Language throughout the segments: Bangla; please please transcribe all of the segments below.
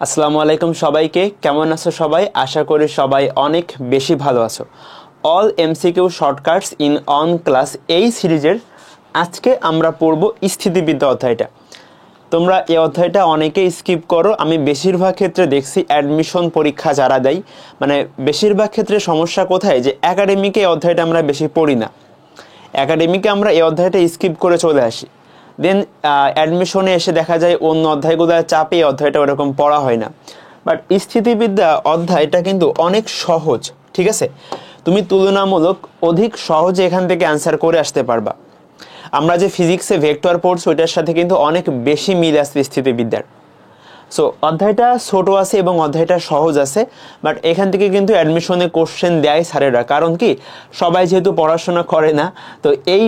আসসালামু আলাইকুম সবাইকে। কেমন আছো সবাই? আশা করি সবাই অনেক বেশি ভালো আছো। All MCQ shortcuts in on class এই সিরিজের আজকে আমরা পড়ব স্থিতিবিদ্যা অধ্যায়টা। তোমরা এই অধ্যায়টা অনেকেই স্কিপ করো। আমি বেশিরভাগ ক্ষেত্রে দেখছি অ্যাডমিশন পরীক্ষা যারা দেয়, মানে বেশিরভাগ ক্ষেত্রে সমস্যা কোথায় যে একাডেমিকে এই অধ্যায়টা আমরা বেশি পড়ি না। একাডেমিকে আমরা এই অধ্যায়টা স্কিপ করে চলে আসি, দেন অ্যাডমিশনে এসে দেখা যায় অন্য অধ্যায়গুলোর চাপে এই অধ্যায়টা ওরকম পড়া হয় না। বাট স্থিতিবিদ্যা অধ্যায়টা কিন্তু অনেক সহজ, ঠিক আছে? তুমি তুলনামূলক অধিক সহজে এখান থেকে অ্যান্সার করে আসতে পারবা। আমরা যে ফিজিক্সে ভেক্টর পড়ছি ওইটার সাথে কিন্তু অনেক বেশি মিল আছে স্থিতিবিদ্যার। সো অধ্যায়টা ছোট আছে এবং অধ্যায়টা সহজ আছে, বাট এখান থেকে কিন্তু অ্যাডমিশনে কোশ্চেন দেয় স্যারেরা। কারণ কি, সবাই যেহেতু পড়াশোনা করে না, তো এই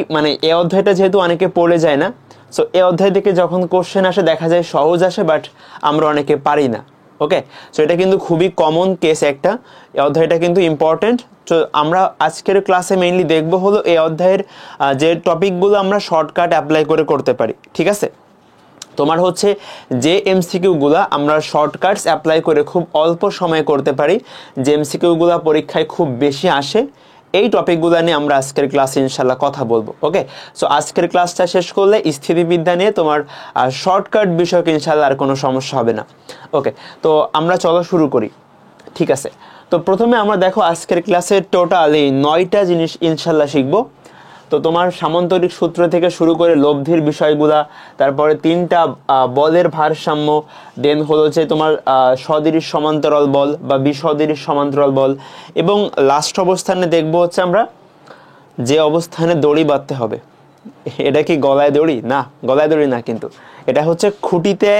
অধ্যায়টা যেহেতু অনেকে পড়ে যায় না, সো এই অধ্যায় থেকে যখন কোশ্চেন আসে দেখা যায় সহজ আসে, বাট আমরা অনেকে পারি না। ওকে, সো এটা কিন্তু খুবই কমন কেস একটা। এই অধ্যায়টা কিন্তু ইম্পর্টেন্ট। তো আমরা আজকের ক্লাসে মেইনলি দেখবো হলো এই অধ্যায়ের যে টপিকগুলো আমরা শর্টকাট অ্যাপ্লাই করে করতে পারি, ঠিক আছে? তোমার হচ্ছে যে এমসিকিউগুলো আমরা শর্টকাটস অ্যাপ্লাই করে খুব অল্প সময়ে করতে পারি, যে এমসিকিউগুলো পরীক্ষায় খুব বেশি আসে, এই টপিকগুলো নিয়ে আমরা আজকের ক্লাসে ইনশাল্লাহ কথা বলবো। ওকে, সো আজকের ক্লাসটা শেষ করলে স্থিতিবিদ্যা নিয়ে তোমার শর্টকাট বিষয়ক ইনশাল্লাহ আর কোনো সমস্যা হবে না। ওকে, তো আমরা চলো শুরু করি, ঠিক আছে? তো প্রথমে আমরা দেখো আজকের ক্লাসে টোটালি 9টা জিনিস ইনশাল্লাহ শিখবো। তো তোমার সামান্তরিক সূত্র থেকে শুরু করে লব্ধির বিষয়গুলা, তারপরে 3টা বলের ভারসাম্য, দেন হলো যে তোমার সদিশ সমান্তরাল বল বা বিসদৃশ সমান্তরাল বল, এবং লাস্ট অবস্থানে দেখবো হচ্ছে আমরা যে অবস্থানে দড়ি বাঁধতে হবে। এটা কি গলায় দড়ি? না, গলায় দড়ি না, কিন্তু এটা হচ্ছে খুঁটিতে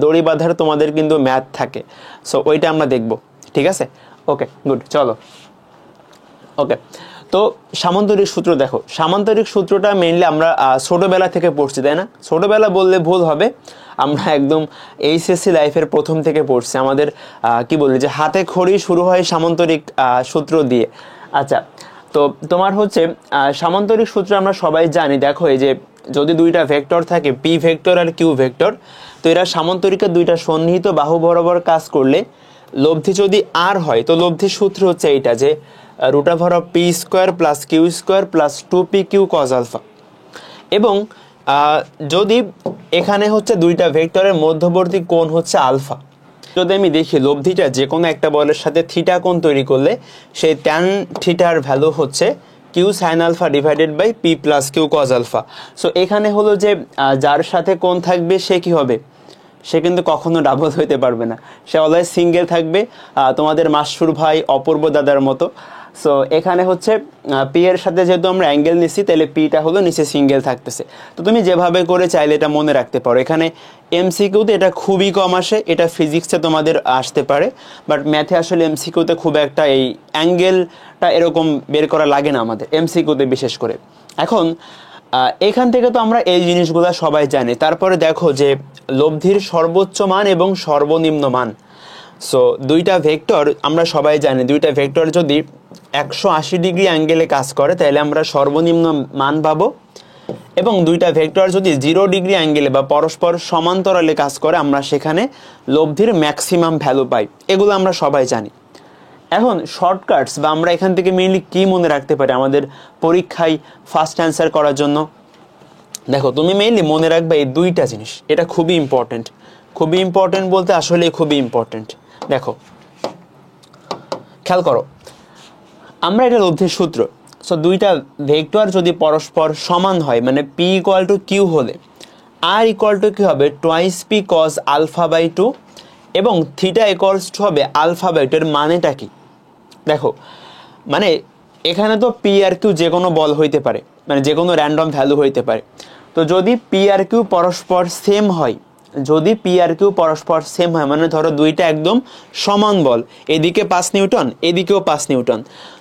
দড়ি বাঁধার তোমাদের কিন্তু ম্যাথ থাকে। সো ওইটা আমরা দেখব, ঠিক আছে? ওকে, গুড, চলো। ওকে, তো সামান্তরিক সূত্র দেখো। সামান্তরিক সূত্রটা মেইনলি আমরা ছোটোবেলা থেকে পড়ছি, তাই না? ছোটোবেলা বললে ভুল হবে, আমরা একদম এইচএসসি লাইফের প্রথম থেকে পড়ছি। আমাদের কি বলি যে হাতে খড়ি শুরু হয় সামান্তরিক সূত্র দিয়ে। আচ্ছা, তো তোমার হচ্ছে সামান্তরিক সূত্র আমরা সবাই জানি। দেখো, এই যে যদি দুইটা ভেক্টর থাকে, পি ভেক্টর আর কিউ ভেক্টর, তো এরা সামান্তরিকের দুইটা সন্নিহিত বাহু বরাবর কাজ করলে লব্ধি যদি আর হয়, তো লব্ধির সূত্র হচ্ছে এইটা, যে √(p² + q² + 2pq cos alpha. এবং যদি এখানে হচ্ছে দুইটা ভেক্টরের মধ্যবর্তী কোণ হচ্ছে আলফা, যদি আমি দেখি লব্ধিটা যে কোনো একটা বলের সাথে থিটা কোণ তৈরি করলে সেই ট্যান থিটার ভ্যালু হচ্ছে q sin আলফা / p + q cos আলফা। সো এখানে হলো যে যার সাথে কোণ থাকবে সে কি হবে? সে কিন্তু কখনো ডাবল হইতে পারবে না, সে অলওয়েজ সিঙ্গেল থাকবে, তোমাদের মাসুর ভাই অপূর্ব দাদার মতো। সো এখানে হচ্ছে পি এর সাথে যেহেতু আমরা অ্যাঙ্গেল নিচ্ছি, তাহলে পিটা হলো নিচে সিঙ্গেল থাকতেছে। তো তুমি যেভাবে করে চাইলে এটা মনে রাখতে পারো। এখানে এমসিকিউতে এটা খুবই কম আসে, এটা ফিজিক্সে তোমাদের আসতে পারে, বাট ম্যাথে আসলে এমসিকিউতে খুব একটা এই অ্যাঙ্গেলটা এরকম বের করা লাগে না আমাদের এমসিকিউতে বিশেষ করে। এখন এখান থেকে তো আমরা এই জিনিসগুলো সবাই জানি। তারপরে দেখো যে লব্ধির সর্বোচ্চ মান এবং সর্বনিম্ন মান। সো দুইটা ভেক্টর আমরা সবাই জানি, দুইটা ভেক্টর যদি 180 ডিগ্রি অ্যাঙ্গেলে কাজ করে তাহলে আমরা সর্বনিম্ন মান পাবো, এবং দুইটা ভেক্টর যদি 0 ডিগ্রি অ্যাঙ্গেলে বা পরস্পর সমান্তরালে কাজ করে আমরা সেখানে লব্ধির ম্যাক্সিমাম ভ্যালু পাই। এগুলো আমরা সবাই জানি। এখন শর্টকাটস বা আমরা এখান থেকে মেইনলি কি মনে রাখতে পারি আমাদের পরীক্ষায় ফার্স্ট অ্যান্সার করার জন্য? দেখো, তুমি মেইনলি মনে রাখবে এই দুইটা জিনিস, এটা খুবই ইম্পর্টেন্ট। খুবই ইম্পর্টেন্ট বলতে আসলে খুবই ইম্পর্টেন্ট। দেখো, খেয়াল করো, আমরা এটা লব্ধির সূত্র। সো দুইটা ভেক্টর যদি পরস্পর সমান হয়, মানে p = q হলে r = কি হবে? 2p cos α/2, এবং থিটা = হবে α/2। এর মানেটা কি? দেখো, মানে এখানে তো পি আর কিউ যে কোনো বল হইতে পারে, মানে যে কোনো র্যান্ডম ভ্যালু হইতে পারে। তো যদি পি আর কিউ পরস্পর সেম হয়, যদি পি আর কিউ পরস্পর সেম হয়, মানে ধরো দুইটা একদম সমান বল, এদিকে 5 নিউটন এদিকেও 5 নিউটন,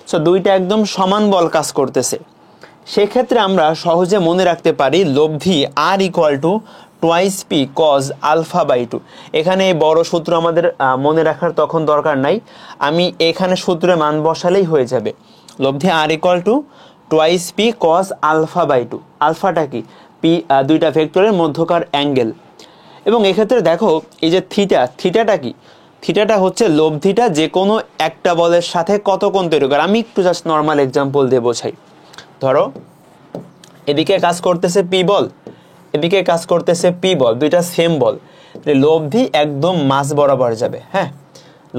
সো দুইটা একদম সমান বল কাজ করতেছে, সেক্ষেত্রে আমরা সহজে মনে রাখতে পারি লব্ধি r = 2p cos α/2। এখানে এই বড় সূত্র আমাদের মনে রাখার তখন দরকার নাই, আমি এখানে সূত্রে মান বসালেই হয়ে যাবে। লব্ধি r = 2p cos α/2। আলফাটা কি? পি দুইটা ভেক্টরের মধ্যকার অ্যাঙ্গেল। এবং এক্ষেত্রে দেখো এই যে থিটাটা কি, থিটাটা হচ্ছে লব্ধিটা যে কোনো একটা বলের সাথে কত কোণ তৈরি করে। আমি একটু জাস্ট নর্মাল এক্সাম্পল দিয়ে বোঝাই। ধরো এদিকে কাজ করতেছে পি বল, এদিকে কাজ করতেছে পি বল, দুইটা সেম বল, লব্ধি একদম মাঝ বরাবর যাবে। হ্যাঁ,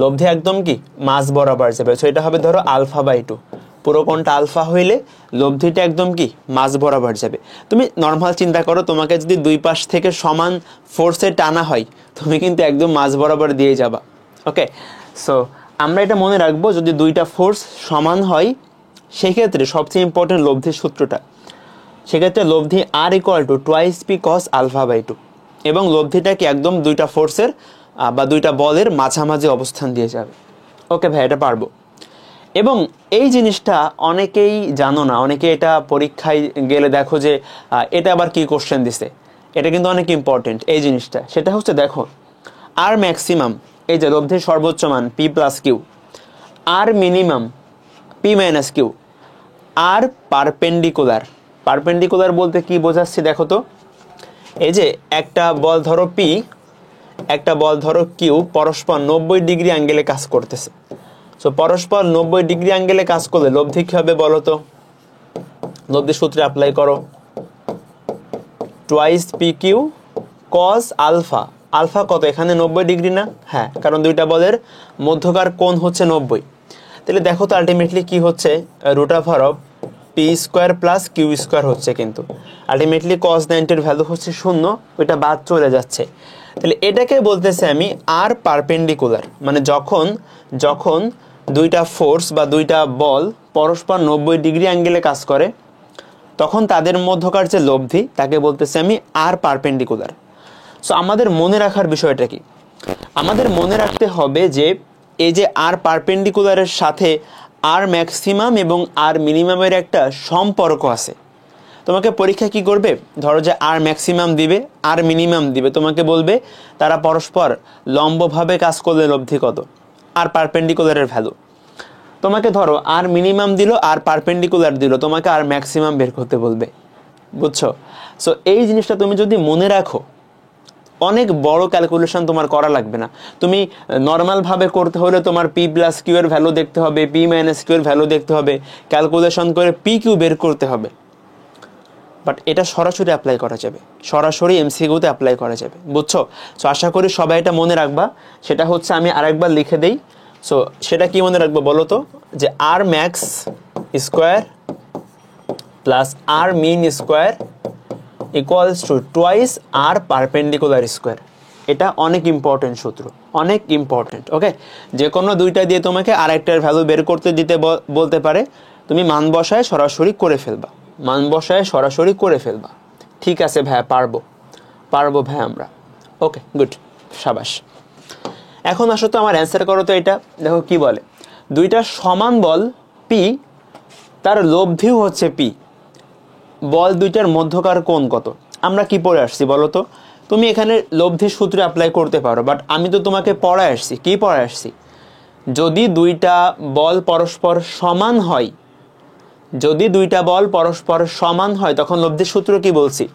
লব্ধি একদম কি মাঝ বরাবর যাবে। সো এটা হবে ধরো α/2, পুরো কোণটা আলফা হইলে লব্ধিটা একদম কি মাঝ বরাবর যাবে। তুমি নর্মাল চিন্তা করো, তোমাকে যদি দুই পাশ থেকে সমান ফোর্সে টানা হয়, তুমি কিন্তু একদম মাঝ বরাবর দিয়ে যাবা। ওকে, সো আমরা এটা মনে রাখবো, যদি দুইটা ফোর্স সমান হয় সেই ক্ষেত্রে সবচেয়ে ইম্পর্টেন্ট লব্ধির সূত্রটা, সেক্ষেত্রে লব্ধি R = 2p cos α/2, এবং লব্ধিটা কি একদম দুইটা ফোর্সের বা দুইটা বলের মাঝামাঝি অবস্থান দিয়ে যাবে। ওকে ভাই, এটা পারবো। এবং এই জিনিসটা অনেকেই জানো না, অনেকে এটা পরীক্ষায় গেলে দেখো যে এটা আবার কি কোশ্চেন দিছে, এটা কিন্তু অনেক ইম্পর্টেন্ট এই জিনিসটা। সেটা হচ্ছে দেখো আর ম্যাক্সিমাম, এই যে লব্ধির সর্বোচ্চ মান p+q, আর মিনিমাম p-q, আর পারপেন্ডিকুলার বলতে কি বোঝাচ্ছি দেখো তো। এই যে একটা বল ধরো p, একটা বল ধরো q, পরস্পর 90 ডিগ্রি অ্যাঙ্গেলে কাজ করতেছে। সো পরস্পর 90 ডিগ্রি অ্যাঙ্গেলে কাজ করলে লব্ধি কি হবে বলো তো? লব্ধি সূত্রে অ্যাপ্লাই করো, 2pq cos α। আলফা কত এখানে 90 ডিগ্রি না? হ্যাঁ, কারণ দুইটা বলের মধ্যকার কোণ হচ্ছে 90। তাহলে দেখো তো আলটিমেটলি কি হচ্ছে, √p² + q² হচ্ছে, কিন্তু আলটিমেটলি cos 90 এর ভ্যালু হচ্ছে 0, ওইটা বাদ চলে যাচ্ছে। তাহলে এটাকে বলতেছে আমি আর পারপেন্ডিকুলার, মানে যখন দুইটা ফোর্স বা দুইটা বল পরস্পর 90 ডিগ্রি অ্যাঙ্গেলে কাজ করে, তখন তাদের মধ্যকার যে লব্ধি তাকে বলতেছে আমি আর পারপেন্ডিকুলার। সো আমাদের মনে রাখার বিষয়টা কি, আমাদের মনে রাখতে হবে যে এই যে আর পারপেন্ডিকুলারের সাথে আর ম্যাক্সিমাম এবং আর মিনিমামের একটা সম্পর্ক আছে। তোমাকে পরীক্ষা কি করবে, ধরো যে আর ম্যাক্সিমাম দিবে, আর মিনিমাম দিবে, তোমাকে বলবে তারা পরস্পর লম্বভাবে কাজ করলে লব্ধি কত, আর পারপেন্ডিকুলারের ভ্যালু। তোমাকে ধরো আর মিনিমাম দিল, আর পারপেন্ডিকুলার দিল, তোমাকে আর ম্যাক্সিমাম বের করতে বলবে, বুঝছো? সো এই জিনিসটা তুমি যদি মনে রাখো, অনেক বড় ক্যালকুলেশন তোমার করা লাগবে না। তুমি নর্মালভাবে করতে হলে তোমার p+q এর ভ্যালু দেখতে হবে, p-q এর ভ্যালু দেখতে হবে, ক্যালকুলেশন করে pq বের করতে হবে। বাট এটা সরাসরি অ্যাপ্লাই করা যাবে, সরাসরি এমসিকিউতে অ্যাপ্লাই করা যাবে, বুঝছো? সো আশা করি সবাই এটা মনে রাখবা। সেটা হচ্ছে আমি আরেকবার লিখে দেই। সো সেটা কি মনে রাখবো বলো তো, যে R max square plus R min square equals to twice R perpendicular square. এটা অনেক ইম্পর্টেন্ট সূত্র, অনেক ইম্পর্টেন্ট। ওকে, যে কোনো দুইটা দিয়ে তোমাকে আরেকটার ভ্যালু বের করতে দিতে বলতে পারে, তুমি মান বসায় সরাসরি করে ফেলবা, মান বসায় সরাসরি করে ফেলবা। ঠিক আছে ভাইয়া, পারবো ভাইয়া আমরা। ওকে, গুড, সাবাস। এখন আসো তো আমার অ্যান্সার করো তো এটা। দেখো কি বলে, দুইটা সমান বল পি, তার লব্ধিও হচ্ছে পি, বল দুইটার মধ্যকার কোণ কত? আমরা কি পড়ে আসছি বলো তো? তুমি এখানে লব্ধির সূত্রে অ্যাপ্লাই করতে পারো, বাট আমি তো তোমাকে পড়ায় আসছি। কি পড়ায় আসছি? যদি দুইটা বল পরস্পর সমান হয়, যদি দুইটা বল পরস্পর সমান হয়, তখন লব্ধির সূত্র কি বলছি?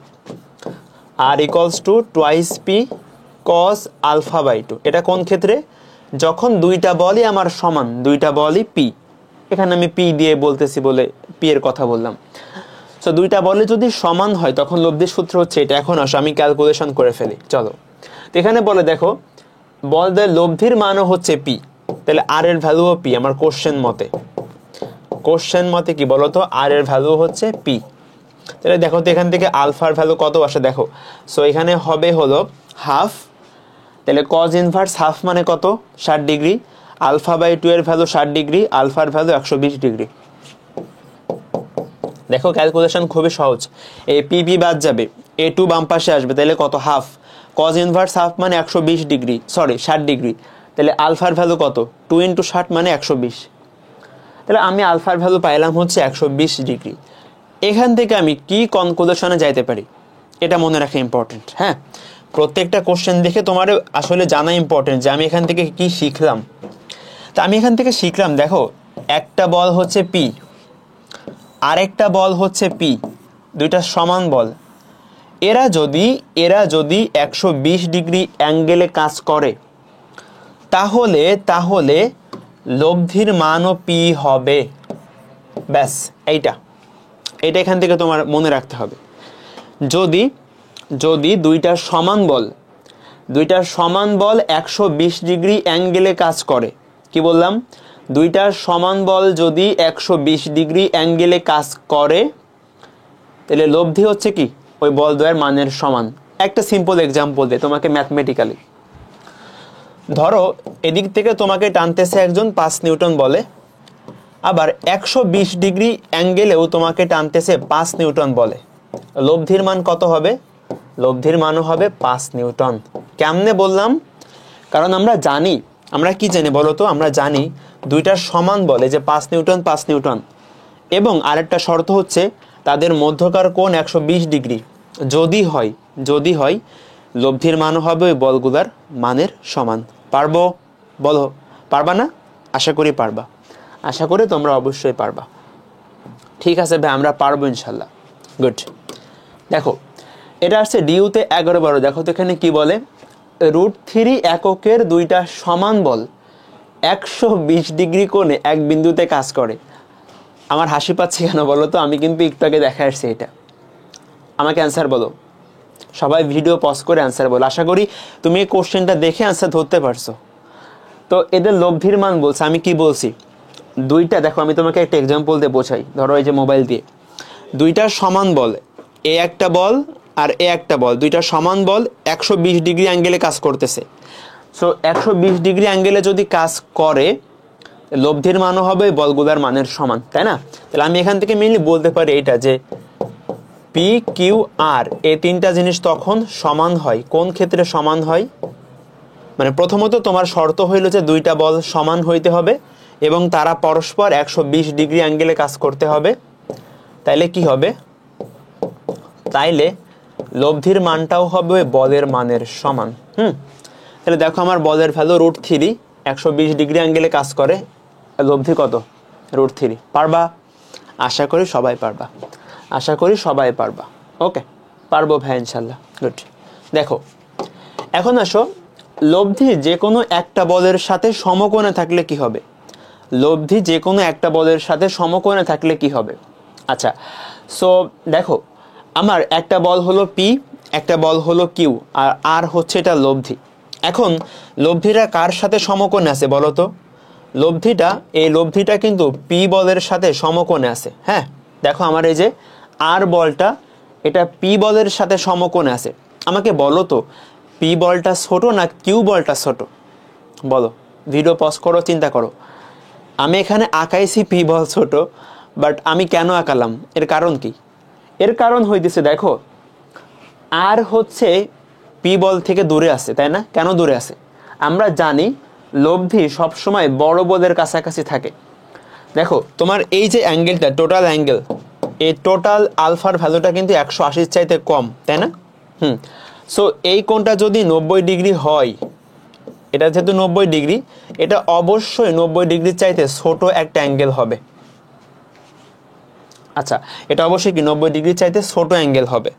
আর ইকুয়ালস টু 2p cos α/2। এটা কোন ক্ষেত্রে? যখন দুইটা বলই আমার সমান, দুইটা বলই পি। এখানে আমি পি দিয়ে বলতেছি বলে পি এর কথা বললাম। সো দুইটা বলে যদি সমান হয় তখন লব্ধির সূত্র হচ্ছে এটা। এখন আসো আমি ক্যালকুলেশন করে ফেলি, চলো। তো এখানে বলে দেখো বলদের লব্ধির মানও হচ্ছে পি, তাহলে আর এর ভ্যালুও পি। আমার কোশ্চেন মতে কি বলতো, আর এর ভ্যালু হচ্ছে পি। তাহলে দেখো তো এখান থেকে আলফার ভ্যালু কত আসে দেখো। সো এখানে হবে হলো হাফ, তাহলে কজ ইনভার্স হাফ মানে কত? 60 ডিগ্রি। α/2 এর ভ্যালু 60 ডিগ্রি, আলফার ভ্যালু 120 ডিগ্রি। দেখো ক্যালকুলেশন খুবই সহজ, এই পি বাদ যাবে, a2 বাম পাশে আসবে, তাহলে কত? হাফ। কজ ইনভার্স হাফ মানে 120 ডিগ্রি, সরি 60 ডিগ্রি, তাহলে আলফার ভ্যালু কত? 2 × 60 মানে 120। তাহলে আমি আলফার ভ্যালু পাইলাম হচ্ছে 120 ডিগ্রি। এখান থেকে আমি কি কনক্লুশনে যাইতে পারি, এটা মনে রাখা ইম্পর্টেন্ট। হ্যাঁ, প্রত্যেকটা কোশ্চেন দেখে তোমার আসলে জানা ইম্পর্টেন্ট যে আমি এখান থেকে কি শিখলাম। তা আমি এখান থেকে শিখলাম, দেখো একটা বল হচ্ছে পি, আরেকটা বল হচ্ছে পি, দুইটা সমান বল, এরা যদি 120 ডিগ্রি অ্যাঙ্গেলে কাজ করে তাহলে লব্ধির মানও পি হবে। ব্যাস এইটা এখান থেকে তোমার মনে রাখতে হবে। যদি দুইটা সমান বল 120 ডিগ্রি অ্যাঙ্গেলে কাজ করে, কি বললাম, দুইটা সমান বল যদি 120 ডিগ্রি অ্যাঙ্গেলে কাজ করে তাহলে লব্ধি হচ্ছে কি ওই বল দ্বয়ের মানের সমান। একটা সিম্পল এক্সাম্পল দে তোমাকে ম্যাথমেটিক্যালি। ধরো এদিক থেকে তোমাকে টানতেছে একজন 5 নিউটন বলে, আবার 120 ডিগ্রি অ্যাঙ্গেলেও তোমাকে টানতেছে 5 নিউটন বলে। লব্ধির মান কত হবে? লব্ধির মানও হবে 5 নিউটন। কেমনে বললাম? কারণ আমরা কি জানি বলো তো? আমরা জানি দুইটা সমান বলে যে 5 নিউটন 5 নিউটন, এবং আরেকটা শর্ত হচ্ছে তাদের মধ্যকার কোণ 120 ডিগ্রি। যদি হয় লব্ধির মানও হবে ওই বলগুলার মানের সমান। পারবো? বলো পারবা না? আশা করি পারবা, আশা করি তোমরা অবশ্যই পারবা। ঠিক আছে ভাই, আমরা পারবো ইনশাল্লাহ। গুড। দেখো এটা আসছে ডিউতে 11/12। দেখো তো এখানে কি বলে, √3 এককের দুইটা সমান বল 120 ডিগ্রি কোণে এক বিন্দুতে কাজ করে। আমার হাসি পাচ্ছে কেন বলো তো? আমি কিন্তু একটু আগে দেখা আসছি এটা। আমাকে অ্যান্সার বলো, সবাই ভিডিও পজ করে অ্যান্সার বলো। আশা করি তুমি এই কোশ্চেনটা দেখে অ্যান্সার ধরতে পারছো। তো এদের লব্ধির মান বলছে, আমি কি বলছি, দুইটা দেখো আমি তোমাকে একটা এক্সাম্পল দিয়ে বোঝাই। ধরো এই যে মোবাইল দিয়ে দুইটা সমান বল, এ একটা বল আর এ একটা বল, দুইটা সমান বল 120 ডিগ্রি অ্যাঙ্গেলে কাজ করতেছে। সো 120 ডিগ্রি অ্যাঙ্গেলে যদি কাজ করে লব্ধির মানও হবে বলগুলার মানের সমান, তাই না? তাহলে আমি এখান থেকে মেইনলি বলতে পারি এইটা যে পি কিউ আর এই তিনটা জিনিস তখন সমান হয়। কোন ক্ষেত্রে সমান হয়? মানে প্রথমত তোমার শর্ত হইল যে দুইটা বল সমান হইতে হবে এবং তারা পরস্পর 120 ডিগ্রি অ্যাঙ্গেলে কাজ করতে হবে। তাইলে কি হবে? তাইলে লব্ধির মানটাও হবে বলের মানের সমান। তাহলে দেখো আমার বলের ভ্যালু √3, 120 ডিগ্রি অ্যাঙ্গেলে কাজ করে, লব্ধি কত? √3। পারবা? আশা করি সবাই পারবা, আশা করি সবাই পারবা। ওকে, পারবো ভাই ইনশাল্লাহ। গুড। দেখো এখন আসো, লব্ধি যে কোনো একটা বলের সাথে সমকোণে থাকলে কি হবে? লব্ধি যে কোনো একটা বলের সাথে সমকোণে থাকলে কি হবে? আচ্ছা, সো দেখো আমার একটা বল হলো পি, একটা বল হলো কিউ, আর আর হচ্ছে এটা লব্ধি। এখন লব্ধিটা কার সাথে সমকোণে আছে বলো তো? এই লব্ধিটা কিন্তু পি বলের সাথে সমকোণে আছে। হ্যাঁ, দেখো আমার এই যে আর বলটা, এটা পি বলের সাথে সমকোণে আছে। আমাকে বলো তো পি বলটা ছোট না কিউ বলটা ছোট? বলো, ভিডিও পজ করো, চিন্তা করো। আমি এখানে আঁকাইছি পি বল ছোট, বাট আমি কেন আঁকালাম? এর কারণ কি? এর কারণ হইতেছে দেখো আর হচ্ছে পি বল থেকে দূরে আছে, তাই না? কেন দূরে আছে? আমরা জানি লব্ধি সবসময় বড় বলের কাছাকাছি থাকে। দেখো তোমার এই যে অ্যাঙ্গেলটা, টোটাল অ্যাঙ্গেল, এই টোটাল আলফার ভ্যালুটা কিন্তু 180 চাইতে কম, তাই না? সো এই কোণটা যদি 90 ডিগ্রি হয়, এটা যেহেতু 90 ডিগ্রি, এটা অবশ্যই 90 ডিগ্রির চাইতে ছোট একটা অ্যাঙ্গেল হবে। আচ্ছা, এটা অবশ্যই কি 90 ডিগ্রির চাইতে ছোট অ্যাঙ্গেল হবে?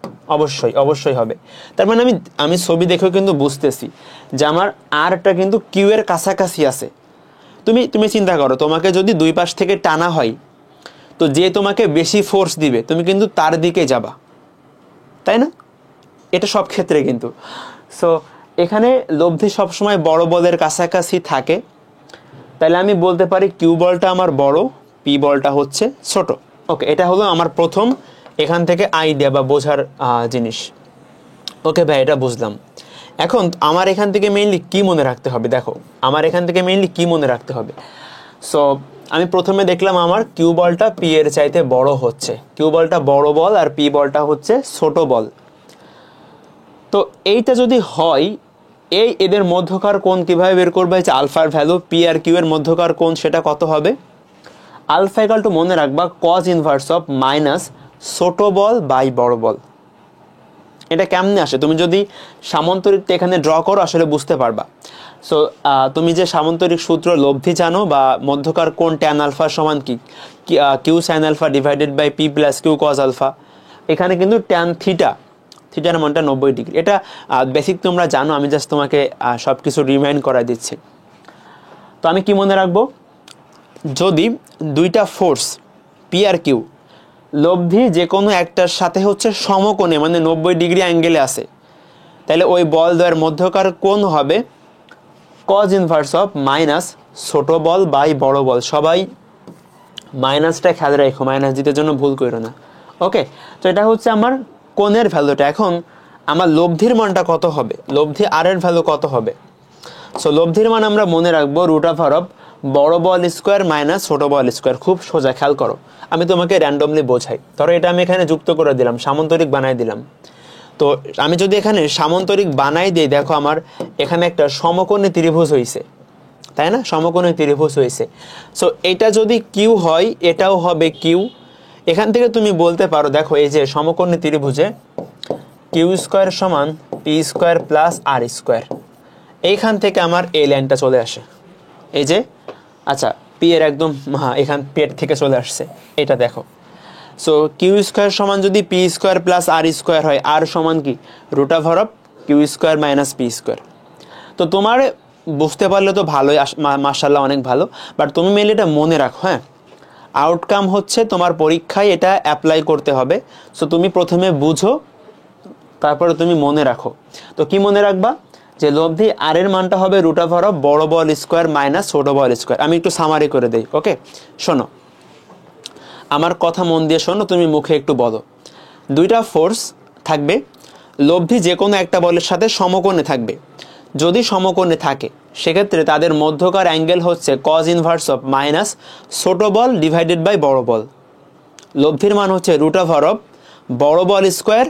অবশ্যই হবে। তার মানে আমি ছবি দেখেও কিন্তু বুঝতেছি যে আমার আরটা কিন্তু কিউ এর কাছাকাছি আছে। তুমি চিন্তা করো, তোমাকে যদি দুই পাশ থেকে টানা হয় তো যে তোমাকে বেশি ফোর্স দিবে তুমি কিন্তু তার দিকে যাবা, তাই না? এটা সব ক্ষেত্রে কিন্তু। সো এখানে লব্ধি সবসময় বড় বলের কাছাকাছি থাকে। তাহলে আমি বলতে পারি কিউ বলটা আমার বড়, পি বলটা হচ্ছে ছোট। ওকে, এটা হলো আমার প্রথম এখান থেকে আইডিয়া বা বোঝার জিনিস। ওকে ভাই, এটা বুঝলাম। এখন আমার এখান থেকে মেইনলি কি মনে রাখতে হবে? দেখো আমার এখান থেকে মেইনলি কি মনে রাখতে হবে? সো আমি প্রথমে দেখলাম আমার কিউ বলটা পি এর চাইতে বড় হচ্ছে, কিউ বলটা বড় বল আর পি বলটা হচ্ছে ছোট বল। তো এইটা যদি হয়, এদের মধ্যকার কোণ কিভাবে বের করবে? যে আলফার ভ্যালু পি আর কিউ এর মধ্যকার কোণ, সেটা কত হবে? আলফা ইকুয়াল টু, মনে রাখবা, কজ ইনভার্স অফ মাইনাস ছোট বল বাই বড় বল। এটা কেমনে আসে? তুমি যদি সামান্তরিকটা এখানে ড্র করো আসলে বুঝতে পারবা। সো তুমি যে সামান্তরিক সূত্র লব্ধি জানো বা মধ্যকার কোণ ট্যান আলফা সমান কি q sine alpha divided by P plus q cos alpha. এখানে কিন্তু ট্যান থিটা থিটার মানটা 90 ডিগ্রি। এটা বেসিক তোমরা জানো, আমি জাস্ট তোমাকে সব কিছু রিমাইন্ড করা দিচ্ছি। তো আমি কি মনে রাখবো, যদি দুইটা ফোর্স পি আর কিউ লব্ধি যে কোনো একটার সাথে হচ্ছে সমকোণে মানে 90 ডিগ্রি অ্যাঙ্গেলে আসে, তাহলে ওই বল দ্বয়ের মধ্যকার কোণ হবে কজ ইনভার্স অফ মাইনাস ছোট বল বাই বড় বল। সবাই মাইনাসটা খেয়াল রাখো, মাইনাস দিতে জন্য ভুল করো না। ওকে, তো এটা হচ্ছে আমার কোণের ভ্যালুটা। এখন আমার লব্ধির মানটা কত হবে, লব্ধি আর এর ভ্যালু কত হবে? সো লব্ধির মান আমরা মনে রাখবো রুট ওভার অফ বড় বল স্কোয়ার মাইনাস ছোট বল স্কোয়ার। খুব সোজা, খেয়াল করো, আমি তোমাকে র্যান্ডমলি বোঝাই। ধরো এটা আমি এখানে যুক্ত করে দিলাম, সামান্তরিক বানাই দিলাম। তো আমি যদি এখানে সামান্তরিক বানাই দিই, দেখো আমার এখানে একটা সমকোণী ত্রিভুজ হয়েছে, তাই না? সমকোণী ত্রিভুজ হয়েছে। সো এটা যদি কিউ হয়, এটাও হবে কিউ। এখান থেকে তুমি বলতে পারো, দেখো এই যে সমকোণী ত্রিভুজে কিউ স্কোয়ার সমান P square plus r square, এইখান থেকে আমার এই লাইনটা চলে আসে, এই যে, আচ্ছা পি এর একদম এখান পেট থেকে চলে আসছে, এটা দেখো। সো কিউ স্কোয়ার সমান যদি p square plus r square হয়, আর সমান কি root over of q square minus p square. তো তোমার বুঝতে পারলে তো ভালোই, মাশাআল্লাহ অনেক ভালো। বাট তুমি মেনলি এটা মনে রাখো, হ্যাঁ, আউটকাম হচ্ছে তোমার পরীক্ষায় এটা অ্যাপ্লাই করতে হবে। সো তুমি প্রথমে বুঝো, তারপরে তুমি মনে রাখো। তো কি মনে রাখবা, যে লব্ধি আর এর মানটা হবে রুট ওভার অফ বড় বল স্কোয়ার মাইনাস ছোট বল স্কোয়ার। আমি একটু সামারি করে দেই। ওকে, শোনো, আমার কথা মন দিয়ে শোনো, তুমি মুখে একটু বলো। দুইটা ফোর্স থাকবে, লব্ধি যে কোনো একটা বলের সাথে সমকোণে থাকবে। যদি সমকোণে থাকে, সেক্ষেত্রে তাদের মধ্যকার অ্যাঙ্গেল হচ্ছে কজ ইনভার্স অফ মাইনাস ছোট বল ডিভাইডেড বাই বড় বল। লব্ধির মান হচ্ছে রুট ওভার অফ বড় বল স্কোয়ার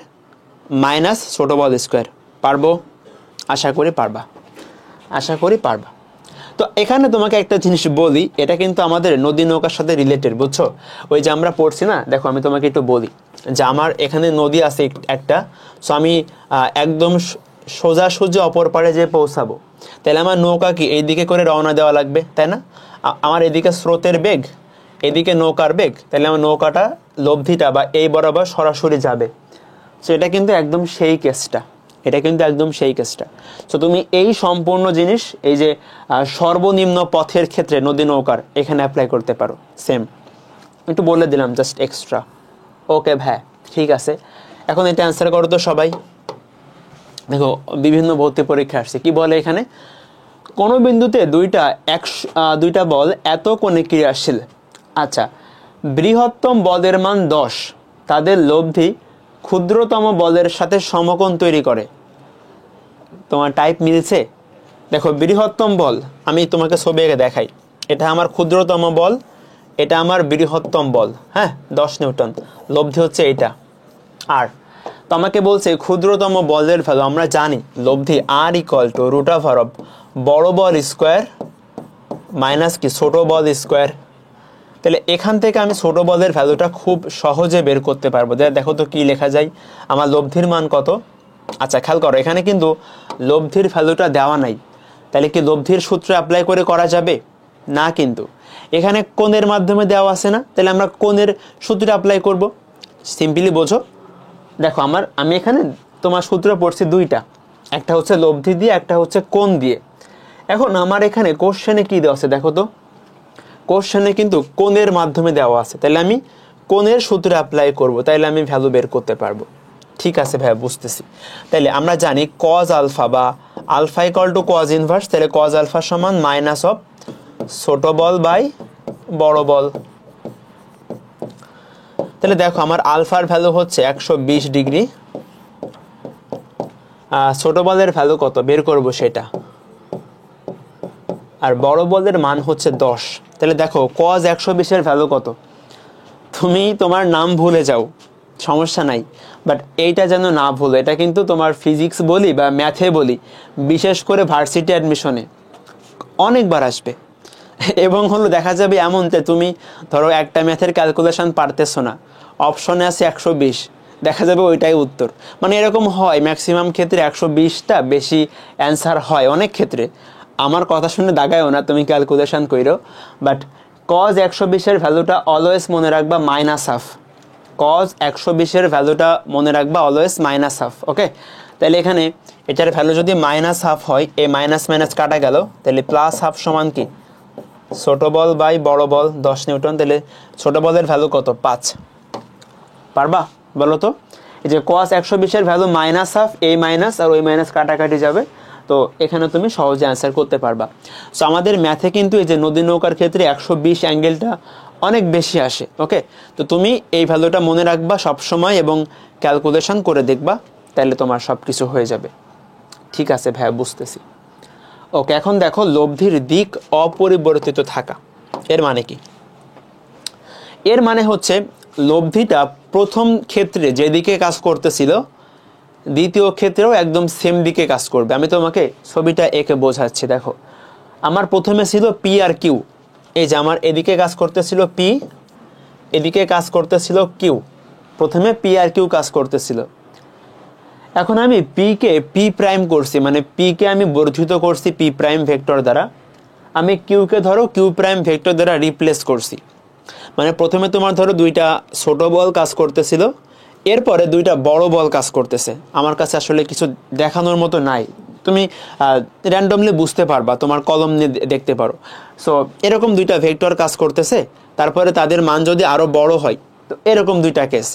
মাইনাস ছোট বল স্কোয়ার। পারবো? আশা করি পারবা, আশা করি পারবা। তো এখানে তোমাকে একটা জিনিস বলি, এটা কিন্তু আমাদের নদী নৌকার সাথে রিলেটেড, বুঝছো? ওই যে আমরা পড়ছি না, দেখো আমি তোমাকে একটু বলি যে আমার এখানে নদী আছে একটা। সো আমি একদম সোজাসুজি অপর পাড়ে যে পৌঁছাবো, তাহলে আমার নৌকা কি এইদিকে করে রওনা দেওয়া লাগবে, তাই না? আমার এদিকে স্রোতের বেগ, এদিকে নৌকার বেগ, তাহলে আমার নৌকাটা লব্ধিটা বা এই বরাবর সরাসরি যাবে। সো এটা কিন্তু একদম সেই কেসটা, এটা কিন্তু একদম সেই কেসটা। সো তুমি এই সম্পূর্ণ জিনিস এই যে সর্বনিম্ন পথের ক্ষেত্রে নদী নৌকার এখানে অ্যাপ্লাই করতে পারো। সেম একটু বলে দিলাম, জাস্ট এক্সট্রা। ওকে ভাই, ঠিক আছে। এখন এটা অ্যান্সার করো তো সবাই। দেখো বিভিন্ন ভর্তি পরীক্ষা আসছে, কি বলে এখানে, কোনো বিন্দুতে দুইটা বল এত কোণে ক্রিয়াশীল। আচ্ছা, বৃহত্তম বলের মান 10, তাদের লব্ধি ক্ষুদ্রতম বলের সাথে সমকোণ তৈরি করে। তোমার টাইপ মিলছে? দেখো বৃহত্তম বল, আমি তোমাকে ছবি এঁকে দেখাই, এটা আমার ক্ষুদ্রতম বল, এটা আমার বৃহত্তম বল, হ্যাঁ 10 নিউটন, লব্ধি হচ্ছে এইটা। আর তো আমাকে বলছে ক্ষুদ্রতম বলের ভ্যালু, আমরা জানি লব্ধি R equal to root over of বড় বল স্কোয়ার মাইনাস কি ছোট বল স্কোয়ার। তাহলে এখান থেকে আমি ছোট বলের ভ্যালুটা খুব সহজে বের করতে পারবো। দেখো তো কি লেখা যায়, আমার লব্ধির মান কত। আচ্ছা খেয়াল করো, এখানে কিন্তু লব্ধির ভ্যালুটা দেওয়া নাই, তাহলে কি লব্ধির সূত্র অ্যাপ্লাই করে করা যাবে না? কিন্তু এখানে কোণের মাধ্যমে দেওয়া আছে না, তাহলে আমরা কোণের সূত্র অ্যাপ্লাই করব। সিম্পলি বোঝো, দেখো আমি এখানে তোমার সূত্র পড়ছি দুইটা, একটা হচ্ছে লব্ধি দিয়ে, একটা হচ্ছে কোণ দিয়ে। এখন আমার এখানে কোশ্চেনে কি দেওয়া আছে দেখো তো, কোশ্চেনে কিন্তু কোণের মাধ্যমে দেওয়া আছে, তাহলে আমি কোণের সূত্র অ্যাপ্লাই করব, তাইলে আমি ভ্যালু বের করতে পারবো। ঠিক আছে ভাই, বুঝতেছি। তাইলে আমরা জানি কজ আলফা বা alpha equal to cos inverse, তাহলে কজ আলফা সমান মাইনাস অফ ছোট বল বাই বড় বল। তাহলে দেখো আমার আলফার ভ্যালু হচ্ছে 120 ডিগ্রি, ছোট বলের ভ্যালু কত বের করব সেটা, আর বড় বলের মান হচ্ছে 10। তাহলে দেখো কজ 120 এর ভ্যালু কত, তুমি তোমার নাম ভুলে যাও সমস্যা নাই, বাট এইটা যেন না ভুলো। এটা কিন্তু তোমার ফিজিক্স বলি বা ম্যাথে বলি, বিশেষ করে ভার্সিটি অ্যাডমিশনে অনেকবার আসবে। এবং হলো দেখা যাবে এমন যে তুমি ধরো একটা ম্যাথের ক্যালকুলেশন পারতেছো না, অপশনে আছে 120, দেখা যাবে ওইটাই উত্তর। মানে এরকম হয় ম্যাক্সিমাম ক্ষেত্রে, 120টা বেশি অ্যান্সার হয় অনেক ক্ষেত্রে। আমার কথা শুনে দাগায়ও না, তুমি ক্যালকুলেশন করো। বাট কজ 120 এর ভ্যালুটা অলওয়েজ মনে রাখবা মাইনাস হাফ, cos 120-এর ভ্যালুটা মনে রাখবা অলওয়েজ -1/2। ওকে, তাহলে এখানে এটার ভ্যালু যদি -1/2 হয়, এই মাইনাস মাইনাস কাটা গেল, তাহলে +1/2 সমান কি ছোট বল বাই বড় বল 10 নিউটন। তাহলে ছোট বলের ভ্যালু কত? 5। পারবা বলো তো? এই যে cos 120-এর ভ্যালু -1/2, এই মাইনাস আর ওই মাইনাস কাটাকাটি যাবে, তো এখানে তুমি সহজে অ্যান্সার করতে পারবা। সো আমাদের ম্যাথে কিন্তু এই যে নদী নৌকার ক্ষেত্রে 120 অ্যাঙ্গেলটা অনেক বেশি আসে। ওকে, তো তুমি এই ভ্যালুটা মনে রাখবা সবসময় এবং ক্যালকুলেশন করে দেখবা, তাহলে তোমার সব কিছু হয়ে যাবে। ঠিক আছে ভাইয়া, বুঝতেছি। ওকে, এখন দেখো লব্ধির দিক অপরিবর্তিত থাকা, এর মানে কি? এর মানে হচ্ছে লব্ধিটা প্রথম ক্ষেত্রে যেদিকে কাজ করতেছিল দ্বিতীয় ক্ষেত্রেও একদম সেম দিকে কাজ করবে। আমি তোমাকে ছবিটা এঁকে বোঝাচ্ছি। দেখো, আমার প্রথমে ছিল পি আর কিউ। এই যে আমার এদিকে কাজ করতেছিল পি, এদিকে কাজ করতেছিল কিউ। প্রথমে পি আর কিউ কাজ করতেছিল। এখন আমি পি কে পি প্রাইম করছি, মানে পি কে আমি বর্ধিত করছি পি প্রাইম ভেক্টর দ্বারা। আমি কিউকে ধরো কিউ প্রাইম ভেক্টর দ্বারা রিপ্লেস করছি। মানে প্রথমে তোমার ধরো দুইটা ছোট বল কাজ করতেছিল, এরপরে দুইটা বড় বল কাজ করতেছে। আমার কাছে আসলে কিছু দেখানোর মতো নাই, তুমি র্যান্ডমলি বুঝতে পারবা, তোমার কলম নিয়ে দেখতে পারো। সো এরকম দুইটা ভেক্টর কাজ করতেছে, তারপরে তাদের মান যদি আরও বড় হয়, তো এরকম দুইটা কেস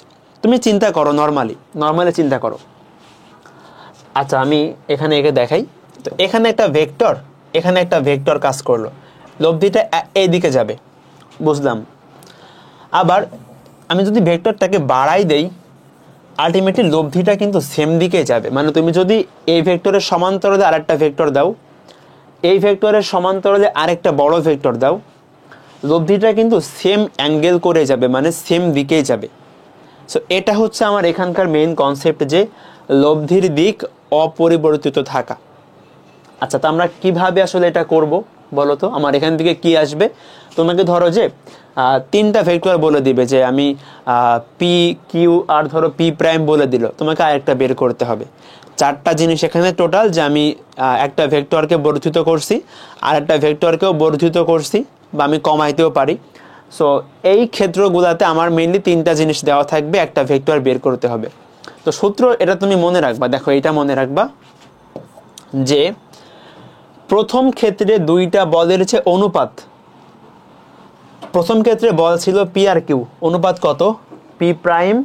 তুমি চিন্তা করো, নর্মালি চিন্তা করো। আচ্ছা, আমি এখানে একে দেখাই। তো এখানে একটা ভেক্টর, এখানে একটা ভেক্টর কাজ করলো, লব্ধিটা এই দিকে যাবে, বুঝলাম। আবার আমি যদি ভেক্টরটাকে বাড়াই দেই, আলটিমেটলি লব্ধিটা কিন্তু সেম দিকে যাবে। মানে তুমি যদি এই ভেক্টরের সমান্তরালে আরেকটা ভেক্টর দাও, এই ভেক্টরের সমান্তরালে আরেকটা বড় ভেক্টর দাও, লব্ধিটা কিন্তু সেম অ্যাঙ্গেল করে যাবে, মানে সেম দিকেই যাবে। সো এটা হচ্ছে আমার এখানকার মেইন কনসেপ্ট, যে লব্ধির দিক অপরিবর্তিত থাকা। আচ্ছা, তো আমরা কিভাবে আসলে এটা করব বলো তো? আমার এখান থেকে কি আসবে? তোমাকে ধরো যে তিনটা ভেক্টর বলে দিবে, যে আমি পি কিউ আর ধরো পি প্রাইম বলে দিল, তোমাকে আরেকটা বের করতে হবে। চারটা জিনিস এখানে টোটাল, যে আমি একটা ভেক্টরকে বর্ধিত করছি, আর একটা ভেক্টরকেও বর্ধিত করছি, বা আমি কমাইতেও পারি। সো এই ক্ষেত্রগুলোতে আমার মেইনলি তিনটা জিনিস দেওয়া থাকবে, একটা ভেক্টর বের করতে হবে। তো সূত্র এটা তুমি মনে রাখবা। দেখো, এটা মনে রাখবা যে প্রথম ক্ষেত্রে দুইটা বলের যে অনুপাত, প্রথম ক্ষেত্রে বল ছিল পি আর কিউ, অনুপাত কত? P prime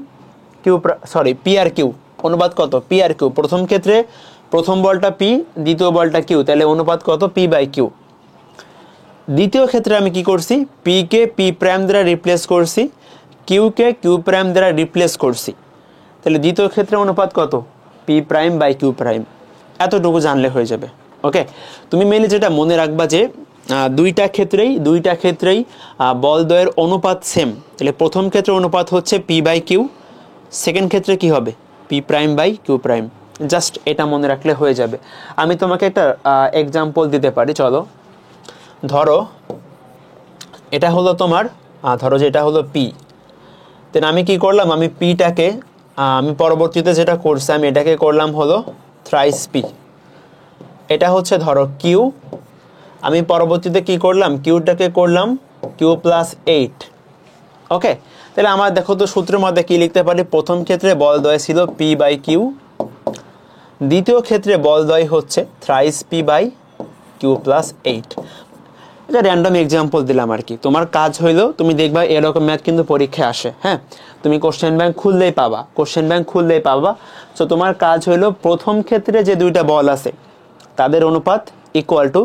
Q, sorry P আর কিউ, অনুপাত কত? পি আর কিউ। প্রথম ক্ষেত্রে প্রথম বলটা পি, দ্বিতীয় বলটা কিউ, তাহলে অনুপাত কত? P by q. দ্বিতীয় ক্ষেত্রে আমি কি করছি? পি কে পি প্রাইম দ্বারা রিপ্লেস করছি, কিউ কে কিউ প্রাইম দ্বারা রিপ্লেস করছি, তাহলে দ্বিতীয় ক্ষেত্রে অনুপাত কত? P prime by q prime. এতটুকু জানলে হয়ে যাবে। ওকে, তুমি মেনলি যেটা মনে রাখবা যে দুইটা ক্ষেত্রেই বলদ্বয়ের অনুপাত সেম। তাহলে প্রথম ক্ষেত্রে অনুপাত হচ্ছে পি বাই কিউ, সেকেন্ড ক্ষেত্রে কি হবে? P prime by q prime. Just এটা মনে রাখলে হয়ে যাবে। আমি তোমাকে একটা এক্সাম্পল দিতে পারি, চলো। ধরো এটা হলো তোমার, ধরো যে এটা হলো পি। দেন আমি কি করলাম? আমি পিটাকে আমি পরবর্তীতে যেটা করছি, আমি এটাকে করলাম হলো থ্রাইস পি। এটা হচ্ছে ধরো কিউ, আমি পরবর্তীতে কি করলাম? কিউটাকে করলাম কিউ প্লাস 8। ওকে, তাহলে আমার দেখো তো সূত্রের মধ্যে কি লিখতে পারি? প্রথম ক্ষেত্রে বলদ্বয় ছিল পি বাই কিউ, দ্বিতীয় ক্ষেত্রে বলদ্বয় হচ্ছে thrice p by q plus 8। এটা র্যান্ডম এক্সাম্পল দিলাম আর কি। তোমার কাজ হইলো, তুমি দেখবা এরকম ম্যাথ কিন্তু পরীক্ষায় আসে। হ্যাঁ, তুমি কোশ্চেন ব্যাংক খুললেই পাবা। সো তোমার কাজ হইলো প্রথম ক্ষেত্রে যে দুইটা বল আছে তাদের অনুপাত ইকুয়াল টু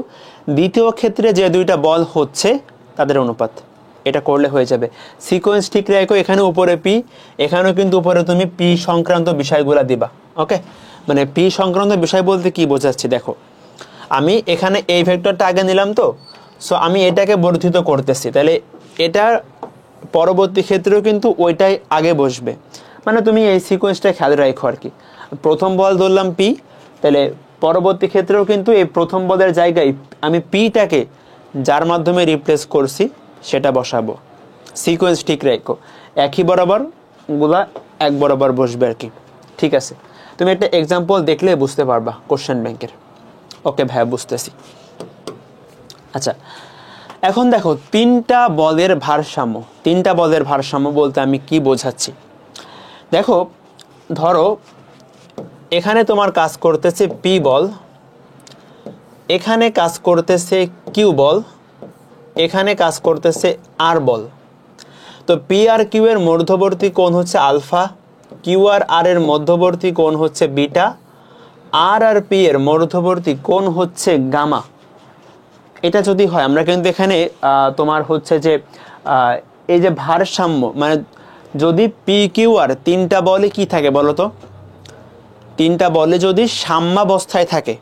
দ্বিতীয় ক্ষেত্রে যে দুইটা বল হচ্ছে তাদের অনুপাত। এটা করলে হয়ে যাবে। সিকোয়েন্স ঠিক রেখো, এখানে উপরে পি, এখানেও কিন্তু উপরে তুমি পি সংক্রান্ত বিষয়গুলো দিবা। ওকে, মানে পি সংক্রান্ত বিষয় বলতে কি বোঝাচ্ছি দেখো, আমি এখানে এই ভেক্টরটা আগে নিলাম, তো সো আমি এটাকে বর্ধিত করতেছি, তাহলে এটার পরবর্তী ক্ষেত্রেও কিন্তু ওইটাই আগে বসবে। মানে তুমি এই সিকোয়েন্সটা খেয়াল রাখো আর কি। প্রথম বল ধরলাম পি, তাহলে পরবর্তী ক্ষেত্রেও কিন্তু এই প্রথম বলের জায়গায় আমি পিটাকে যার মাধ্যমে রিপ্লেস করছি সেটা বসাবো। সিকোয়েন্স ঠিক রেখো, একই বরাবর গুলা এক বরাবর বসবে আর কি। ঠিক আছে, তুমি একটা এক্সাম্পল দেখলে বুঝতে পারবা কোশ্চেন ব্যাংকের। ওকে ভাইয়া, বুঝতেছি। আচ্ছা, এখন দেখো তিনটা বলের ভারসাম্য বলতে আমি কি বোঝাচ্ছি। দেখো ধরো এখানে তোমার কাজ করতেছে পি বল, এখানে কাজ করতেছে কিউ বল, এখানে কাজ করতেছে আর বল। তো পি আর কিউ এর মধ্যবর্তী কোণ হচ্ছে আলফা, কিউ আর এর মধ্যবর্তী কোণ হচ্ছে বিটা, আর পি এর মধ্যবর্তী কোণ হচ্ছে গামা। এটা যদি হয়, আমরা কিন্তু এখানে তোমার হচ্ছে যে এই যে ভারসাম্য, মানে যদি পি কিউ আর তিনটা বলে কি থাকে বলো তো, তিনটা বলে যদি সাম্যাবস্থায় থাকে,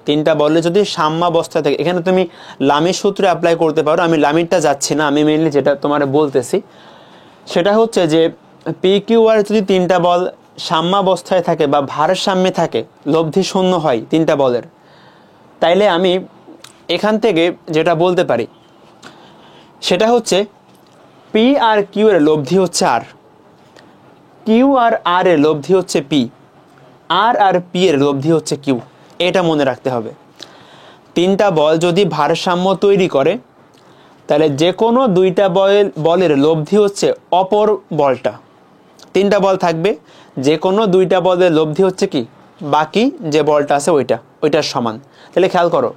তিনটা বলে যদি সাম্যাবস্থায় থাকে, এখানে তুমি লামির সূত্র অ্যাপ্লাই করতে পারো, আমি লামিরটা যাচ্ছি না, আমি মেইনলি যেটা তোমার বলতেছি সেটা হচ্ছে যে পি কিউ আর যদি তিনটা বল সাম্যাবস্থায় থাকে বা ভারসাম্যে থাকে, লব্ধি শূন্য হয় তিনটা বলের, তাইলে আমি এখান থেকে যেটা বলতে পারি সেটা হচ্ছে পি আর কিউ এর লব্ধি হচ্ছে আর, কিউ আর এর লব্ধি হচ্ছে পি, আর পি এর লব্ধি হচ্ছে কিউ। এটা মনে রাখতে হবে। তিনটা বল যদি ভারসাম্য তৈরি করে তাহলে যে কোনো দুইটা বলের লব্ধি হচ্ছে অপর বলটা। তিনটা বল থাকবে, যে কোনো দুইটা বলের লব্ধি হচ্ছে কি বাকি যে বলটা আছে ওইটার সমান। তাহলে খেয়াল করো,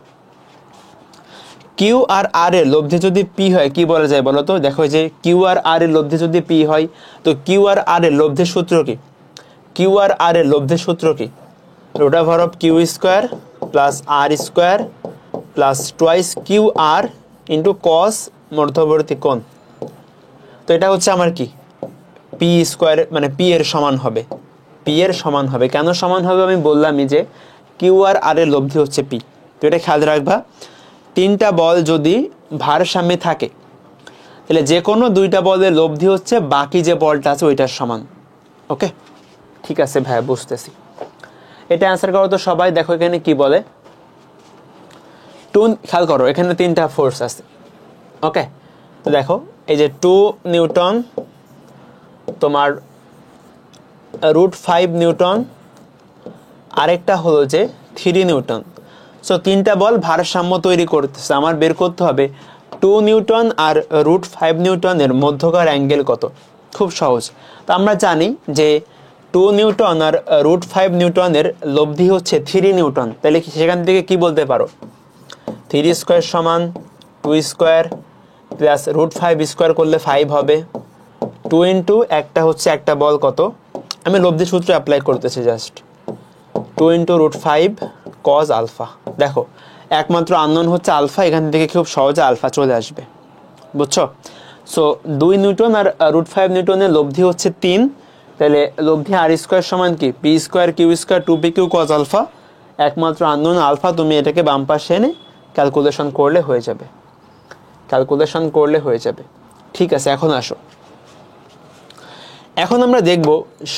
কিউ আর এর লব্ধি যদি পি হয় কি বলা যায় বলো তো? দেখো যে কিউ আর এর লব্ধি যদি পি হয়, তো কিউ আর এর লব্ধির সূত্র কি? কিউ আর এর লব্ধির সূত্র কি? Root over of q square plus r square plus twice q r into cos মধ্যবর্তী কোণ। তো এটা হচ্ছে আমার কি পি স্কোয়ার, মানে পি এর সমান হবে, পি এর সমান হবে। কেন সমান হবে আমি বললামই যে কিউ আর এর লব্ধি হচ্ছে পি। তো এটা খেয়াল রাখবা, তিনটা বল যদি ভারসাম্যে থাকে তাহলে যে কোনো দুইটা বলের লব্ধি হচ্ছে বাকি যে বলটা আছে ওইটার সমান। ওকে, ঠিক আছে ভাই, বুঝতেছি। এটা অ্যান্সার করো তো সবাই। দেখো এখানে কি বলে, টু, খেয়াল করো এখানে তিনটা ফোর্স আছে। ওকে, তো দেখো এই যে 2 নিউটন, তোমার √5 নিউটন, আরেকটা হলো যে 3 নিউটন। সো তিনটা বল ভারসাম্য তৈরি করতেছে, আমার বের করতে হবে 2 নিউটন আর √5 নিউটনের মধ্যকার অ্যাঙ্গেল কত। খুব সহজ। তো আমরা জানি যে 2 নিউটন আর √5 নিউটনের লব্ধি হচ্ছে 3 নিউটন। তাহলে সেখান থেকে কি বলতে পারো, 3 স্কোয়ার সমান 2 স্কোয়ার প্লাস √5 স্কোয়ার করলে 5 হবে, 2 ইন্টু একটা হচ্ছে একটা বল কত, আমি লব্ধি সূত্র অ্যাপ্লাই করতেছি জাস্ট, 2 ইন্টু √5 কজ আলফা। দেখো একমাত্র আননোন হচ্ছে আলফা, এখান থেকে খুব সহজে আলফা চলে আসবে, বুঝছো? সো 2 নিউটন আর √5 নিউটনের লব্ধি হচ্ছে 3, তাহলে লব্ধি আর স্কোয়ার সমান কি p square q square 2p q cos alpha. একমাত্র আননোন আলফা, তুমি এটাকে বাম পাশে এনে ক্যালকুলেশন করলে হয়ে যাবে, ক্যালকুলেশন করলে হয়ে যাবে। ঠিক আছে, এখন আসো, এখন আমরা দেখব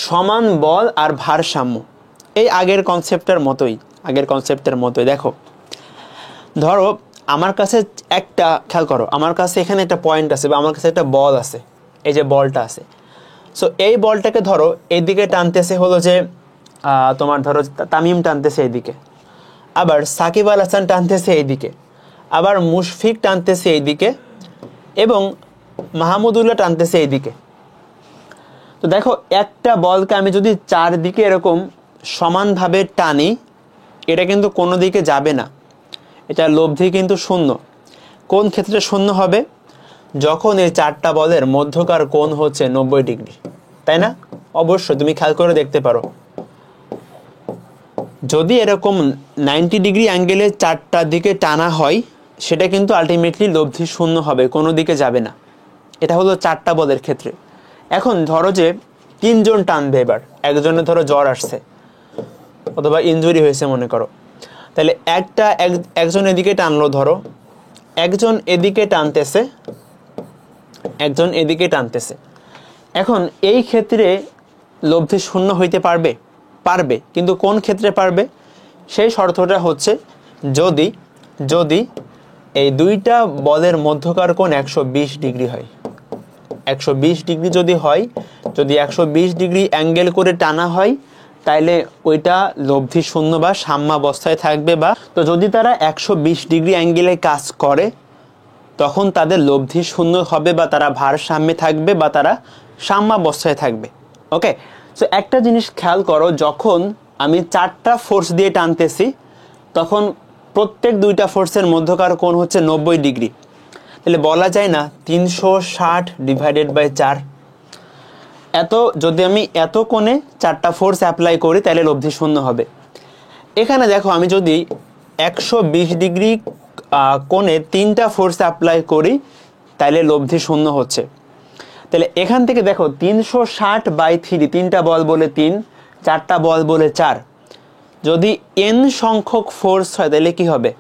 সমান বল আর ভারসাম্য। এই আগের কনসেপ্টের মতোই দেখো, ধরো আমার কাছে একটা, খেয়াল করো আমার কাছে এখানে একটা পয়েন্ট আছে বা আমার কাছে একটা বল আছে, এই যে বলটা আছে। সো এই বলটাকে ধরো এইদিকে টানতেছে হলো যে তোমার ধরো তামিম টানতেছে এইদিকে, আবার সাকিব আল হাসান টানতেছে এইদিকে, আবার মুশফিক টানতেছে এইদিকে, এবং মাহমুদুল্লাহ টানতেছে এইদিকে। তো দেখো একটা বলকে আমি যদি চারদিকে এরকম সমানভাবে টানি, এটা কিন্তু কোনো দিকে যাবে না, এটা লব্ধি কিন্তু শূন্য। কোন ক্ষেত্রে শূন্য হবে? যখন এই চারটা বলের মধ্যকার কোণ হচ্ছে 90 ডিগ্রি, তাই না? অবশ্যই তুমি খেয়াল করে দেখতে পারো, যদি এরকম 90 ডিগ্রি অ্যাঙ্গেলে চারটা দিকে টানা হয় সেটা কিন্তু আলটিমেটলি লব্ধি শূন্য হবে, কোনো দিকে যাবে না। এটা হলো চারটা বলের ক্ষেত্রে। এখন ধরো যে 3 জন টানবে, এবার একজনের ধরো জ্বর আসছে অথবা ইনজুরি হয়েছে মনে করো, তাহলে একজন এদিকে টানলো, ধরো একজন এদিকে টানতেছে। এখন এই ক্ষেত্রে লব্ধি শূন্য হইতে পারবে, কিন্তু কোন ক্ষেত্রে পারবে? সেই শর্তটা হচ্ছে যদি এই দুইটা বলের মধ্যকার কোণ 120 ডিগ্রি হয়। 120 ডিগ্রি যদি হয়, যদি 120 ডিগ্রি অ্যাঙ্গেল করে টানা হয়, তাইলে ওইটা লব্ধি শূন্য বা সাম্যাবস্থায় থাকবে। বা তো যদি তারা 120 ডিগ্রি অ্যাঙ্গেলে কাজ করে তখন তাদের লব্ধি শূন্য হবে, বা তারা ভারসাম্যে থাকবে, বা তারা সাম্যাবস্থায় থাকবে। ওকে, সো একটা জিনিস খেয়াল করো, যখন আমি 4টা ফোর্স দিয়ে টানতেছি তখন প্রত্যেক 2টা ফোর্সের মধ্যকার কোণ হচ্ছে 90 ডিগ্রি। তাহলে বলা যায় না 360 ডিভাইডেড বাই 4, এত যদি আমি এত কোণে 4টা ফোর্স অ্যাপ্লাই করি তাহলে লব্ধি শূন্য হবে। এখানে দেখো আমি যদি 120 ডিগ্রি কোণে 3টা ফোর্স অ্যাপ্লাই করি তাহলে লব্ধি শূন্য হচ্ছে। তাহলে এখান থেকে দেখো 360 বাই 3, 3টা বল বলে 3, 4টা বল বলে 4, যদি n সংখ্যক ফোর্স হয় তাহলে কি হবে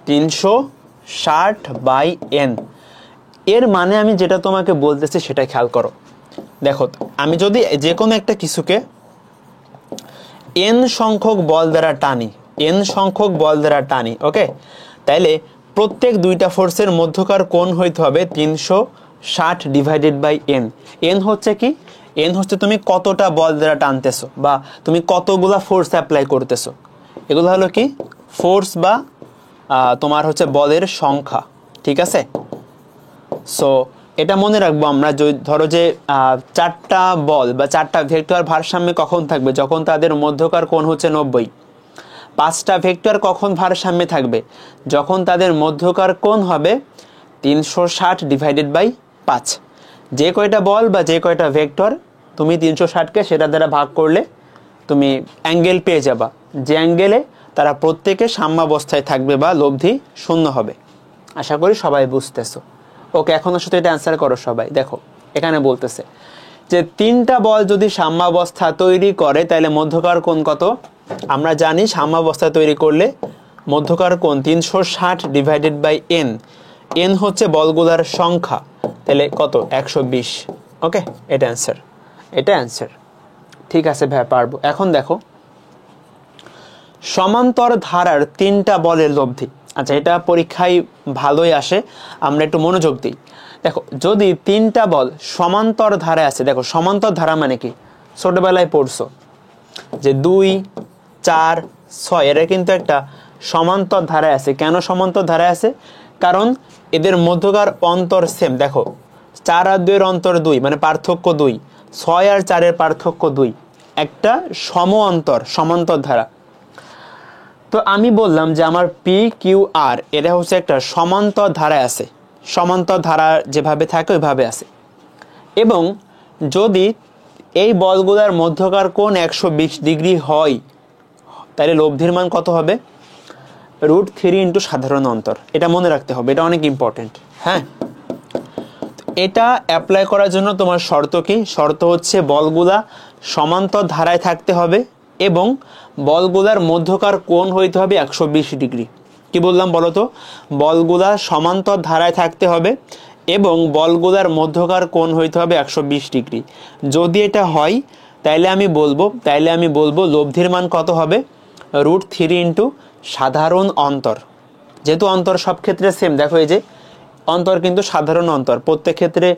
360 বাই n। এর মানে আমি যেটা তোমাকে বলতেছি সেটা খেয়াল করো। দেখো আমি যদি যে কোনো একটা কিছুকে n সংখ্যক বল দ্বারা টানি, n সংখ্যক বল দ্বারা টানি, ওকে, তাইলে প্রত্যেক 2টা ফোর্সের মধ্যকার কোণ হইতে হবে 360 ডিভাইডেড বাই n। n হচ্ছে কি, n হচ্ছে তুমি কতটা বল দ্বারা টানতেছো বা তুমি কতগুলা ফোর্স অ্যাপ্লাই করতেছো, এগুলো হলো কি ফোর্স বা তোমার হচ্ছে বলের সংখ্যা, ঠিক আছে। সো এটা মনে রাখবো আমরা, ধরো যে 4টা বল বা 4টা ভেক্টর ভারসাম্যে কখন থাকবে, যখন তাদের মধ্যকার কোণ হচ্ছে 90। 5টা ভেক্টর কখন ভারসাম্যে থাকবে, যখন তাদের মধ্যকার কোণ হবে 360 ডিভাইডেড বাই 5। যে কয়টা বল বা যে কয়টা ভেক্টর তুমি 360কে সেটা দ্বারা ভাগ করলে তুমি অ্যাঙ্গেল পেয়ে যাবা, যে অ্যাঙ্গেলে তারা প্রত্যেকে সাম্যাবস্থায় থাকবে বা লব্ধি শূন্য হবে। আশা করি সবাই বুঝতেছো। ওকে, এখন আসলে এটা অ্যান্সার করো সবাই। দেখো এখানে বলতেছে যে 3টা বল যদি সাম্যাবস্থা তৈরি করে তাহলে মধ্যকার কোণ কত। আমরা জানি সাম্যাবস্থা তৈরি করলে মধ্যকার কোণ 360 ডিভাইডেড বাই n। n হচ্ছে বলগুলার সংখ্যা, তাহলে কত 120। ওকে, এটা অ্যান্সার, এটা অ্যান্সার। ঠিক আছে ভাই, পারবো। এখন দেখো সমান্তর ধারার 3টা বলের লব্ধি। আচ্ছা, এটা পরীক্ষায় ভালোই আসে, আমরা একটু মনোযোগ দিই। দেখো যদি 3টা বল সমান্তর ধারায় আছে, দেখো সমান্তর ধারা মানে কি ছোটবেলায় পড়ছো যে 2, 4, 6 এরা কিন্তু একটা সমান্তর ধারায় আছে। কেন সমান্তর ধারায় আছে? কারণ এদের মধ্যকার অন্তর সেম। দেখো 4 আর 2 এর অন্তর 2, মানে পার্থক্য 2, 6 আর 4 এর পার্থক্য 2, একটা সম অন্তর, সমান্তর ধারা। তো আমি বললাম যে আমার পি কিউ আর এটা হচ্ছে একটা সমান্তর ধারায় আছে, সমান্তর ধারা যেভাবে থাকে ওইভাবে আছে। এবং যদি এই বলগুলোর মধ্যকার কোণ 120 ডিগ্রি হয় তাহলে লব্ধির মান কত হবে √3 ইন্টু সাধারণ অন্তর। এটা মনে রাখতে হবে, এটা অনেক ইম্পর্টেন্ট। হ্যাঁ, এটা অ্যাপ্লাই করার জন্য তোমার শর্ত কি? শর্ত হচ্ছে বলগুলা সমান্তর ধারায় থাকতে হবে এবং বলগুলার মধ্যকার কোণ হইতে হবে 120 ডিগ্রি। কি বললাম বলো তো? বলগুলা সমান্তর ধারায় থাকতে হবে এবং বলগুলার মধ্যকার কোণ হইতে হবে 120 ডিগ্রি। যদি এটা হয় তাইলে আমি বলবো লব্ধির মান কত হবে √3 ইন্টু সাধারণ অন্তর। যেহেতু অন্তর সব ক্ষেত্রে সেম, দেখো এই যে অন্তর কিন্তু সাধারণ অন্তর, প্রত্যেক ক্ষেত্রে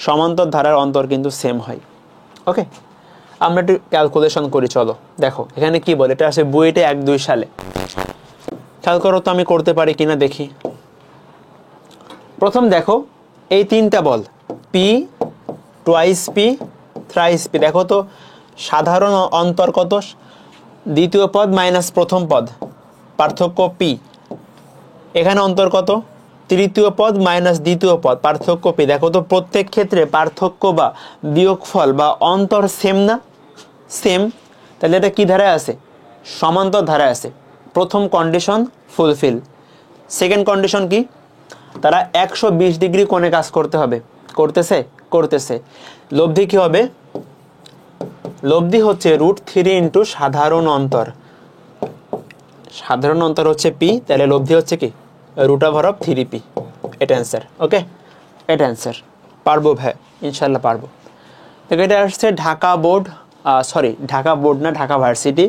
সমান্তর ধারার অন্তর কিন্তু সেম হয়। ওকে, আমরা একটু ক্যালকুলেশন করি, চলো। দেখো এখানে কি বলে, এটা আসে বুয়েটে 1-2 সালে। খেয়াল করো তো আমি করতে পারি কিনা দেখি। প্রথম দেখো এই 3টা বল P, twice P, thrice P, দেখো তো সাধারণ অন্তর কত? দ্বিতীয় পদ মাইনাস প্রথম পদ, পার্থক্য পি। এখানে অন্তর কত? তৃতীয় পদ মাইনাস দ্বিতীয় পদ, পার্থক্য পি। দেখো তো প্রত্যেক ক্ষেত্রে পার্থক্য বা বিয়োগফল বা অন্তর সেম না? সেম। তাহলে এটা কি ধারায় আছে? সমান্তর ধারায় আছে। প্রথম কন্ডিশন ফুলফিল। সেকেন্ড কন্ডিশন কি? তারা 120 ডিগ্রি কোণে কাজ করতে হবে। করতেছে। লব্ধি কি হবে? লব্ধি হচ্ছে √3 ইন্টু সাধারণ অন্তর। সাধারণ অন্তর হচ্ছে পি, তাহলে লব্ধি হচ্ছে কি √3p। এটা অ্যান্সার। ওকে, এটা অ্যান্সার। পারবো ভাই, ইনশাল্লাহ পারবো। দেখো এটা আসছে ঢাকা বোর্ড না, ঢাকা ভার্সিটি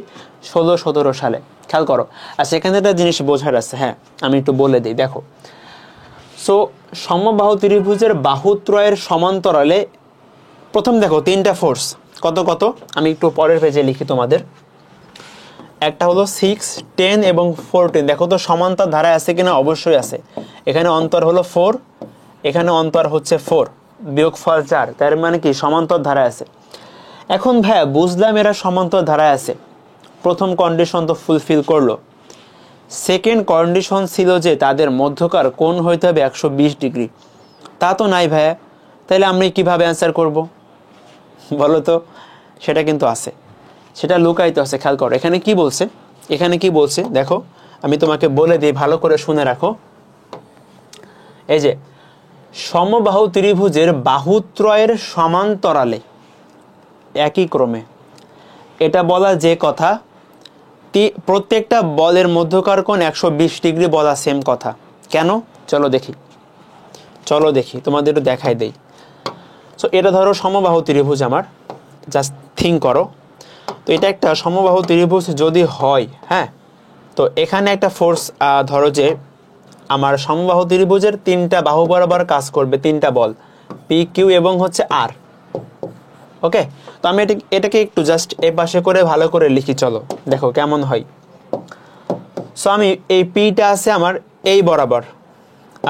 16-17 সালে। খেয়াল করো। আর সেখানে একটা জিনিস বোঝার আছে, হ্যাঁ আমি একটু বলে দিই। দেখো সো সমবাহু ত্রিভুজের বাহুত্রয়ের সমান্তরালে প্রথম দেখো 3টা ফোর্স কত কত, আমি একটু পরের পেজে লিখি তোমাদের। একটা হলো 6, 10 এবং 14। দেখো তো সমান্তর ধারায় আছে কিনা? অবশ্যই আছে। এখানে অন্তর হলো 4, এখানে অন্তর হচ্ছে 4, বিয়োগফল 4, তার মানে কি সমান্তর ধারায় আছে। এখন ভাইয়া বুঝলাম এরা সমান্তর ধারায় আছে, প্রথম কন্ডিশন তো ফুলফিল করলো। সেকেন্ড কন্ডিশন ছিল যে তাদের মধ্যকার কোণ হইতে হবে 120 ডিগ্রি, তা তো নাই ভাইয়া, তাহলে আমরা কিভাবে অ্যান্সার করব বলো তো? সেটা কিন্তু আছে, সেটা লুকায়িত আছে। খেয়াল করো এখানে কি বলছে, এখানে কি বলছে দেখো, আমি তোমাকে বলে দিই, ভালো করে শুনে রাখো। এই যে সমবাহু ত্রিভুজের বাহুত্রয়ের সমান্তরালে একই ক্রমে, এটা বলা যে কথা প্রত্যেকটা বলের মধ্যকার কোণ 120 ডিগ্রি বলা সেম কথা। কেন? চলো দেখি তোমাদের একটু দেখাই দেই। সো এটা ধরো সমবাহু ত্রিভুজ, আমার জাস্ট থিঙ্ক করো। তো এটা একটা সমবাহু ত্রিভুজ যদি হয়, হ্যাঁ, তো এখানে একটা ফোর্স ধরো যে আমার সমবাহু ত্রিভুজের তিনটা বাহু বরাবর কাজ করবে তিনটা বল, পি কিউ এবং হচ্ছে আর। ওকে, তো আমি এটাকে একটু জাস্ট এ পাশে করে ভালো করে লিখি, চলো দেখো কেমন হয়। সো আমি এই পিটা আছে আমার এই বরাবর,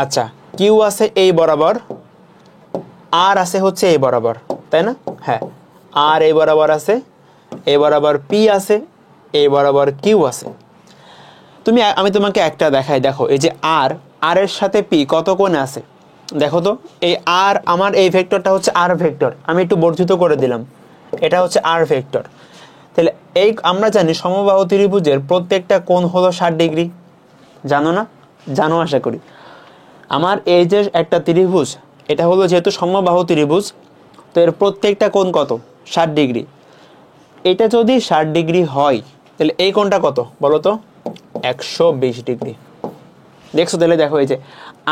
আচ্ছা কিউ আছে এই বরাবর, আর আছে হচ্ছে এই বরাবর, তাই না? হ্যাঁ, আর এই বরাবর আছে, এই বরাবর পি আছে, এই বরাবর কিউ আছে। আমি তোমাকে একটা দেখাই, দেখো এই যে আর এর সাথে পি কত কোণে আছে দেখো তো। এই আর আমার এই ভেক্টরটা হচ্ছে আর ভেক্টর, আমি একটু বর্ধিত করে দিলাম, এটা হচ্ছে আর ভেক্টর। তাহলে এই আমরা জানি সমবাহু ত্রিভুজের প্রত্যেকটা কোণ হলো 60 ডিগ্রি, জানো না? জানো আশা করি। আমার এই যে একটা ত্রিভুজ, এটা হলো যেহেতু সমবাহু ত্রিভুজ, তো এর প্রত্যেকটা কোণ কত? 60 ডিগ্রি। এটা যদি 60 ডিগ্রি হয় তাহলে এই কোণটা কত বলো তো? 120 ডিগ্রি। দেখছো? তাহলে দেখো এই যে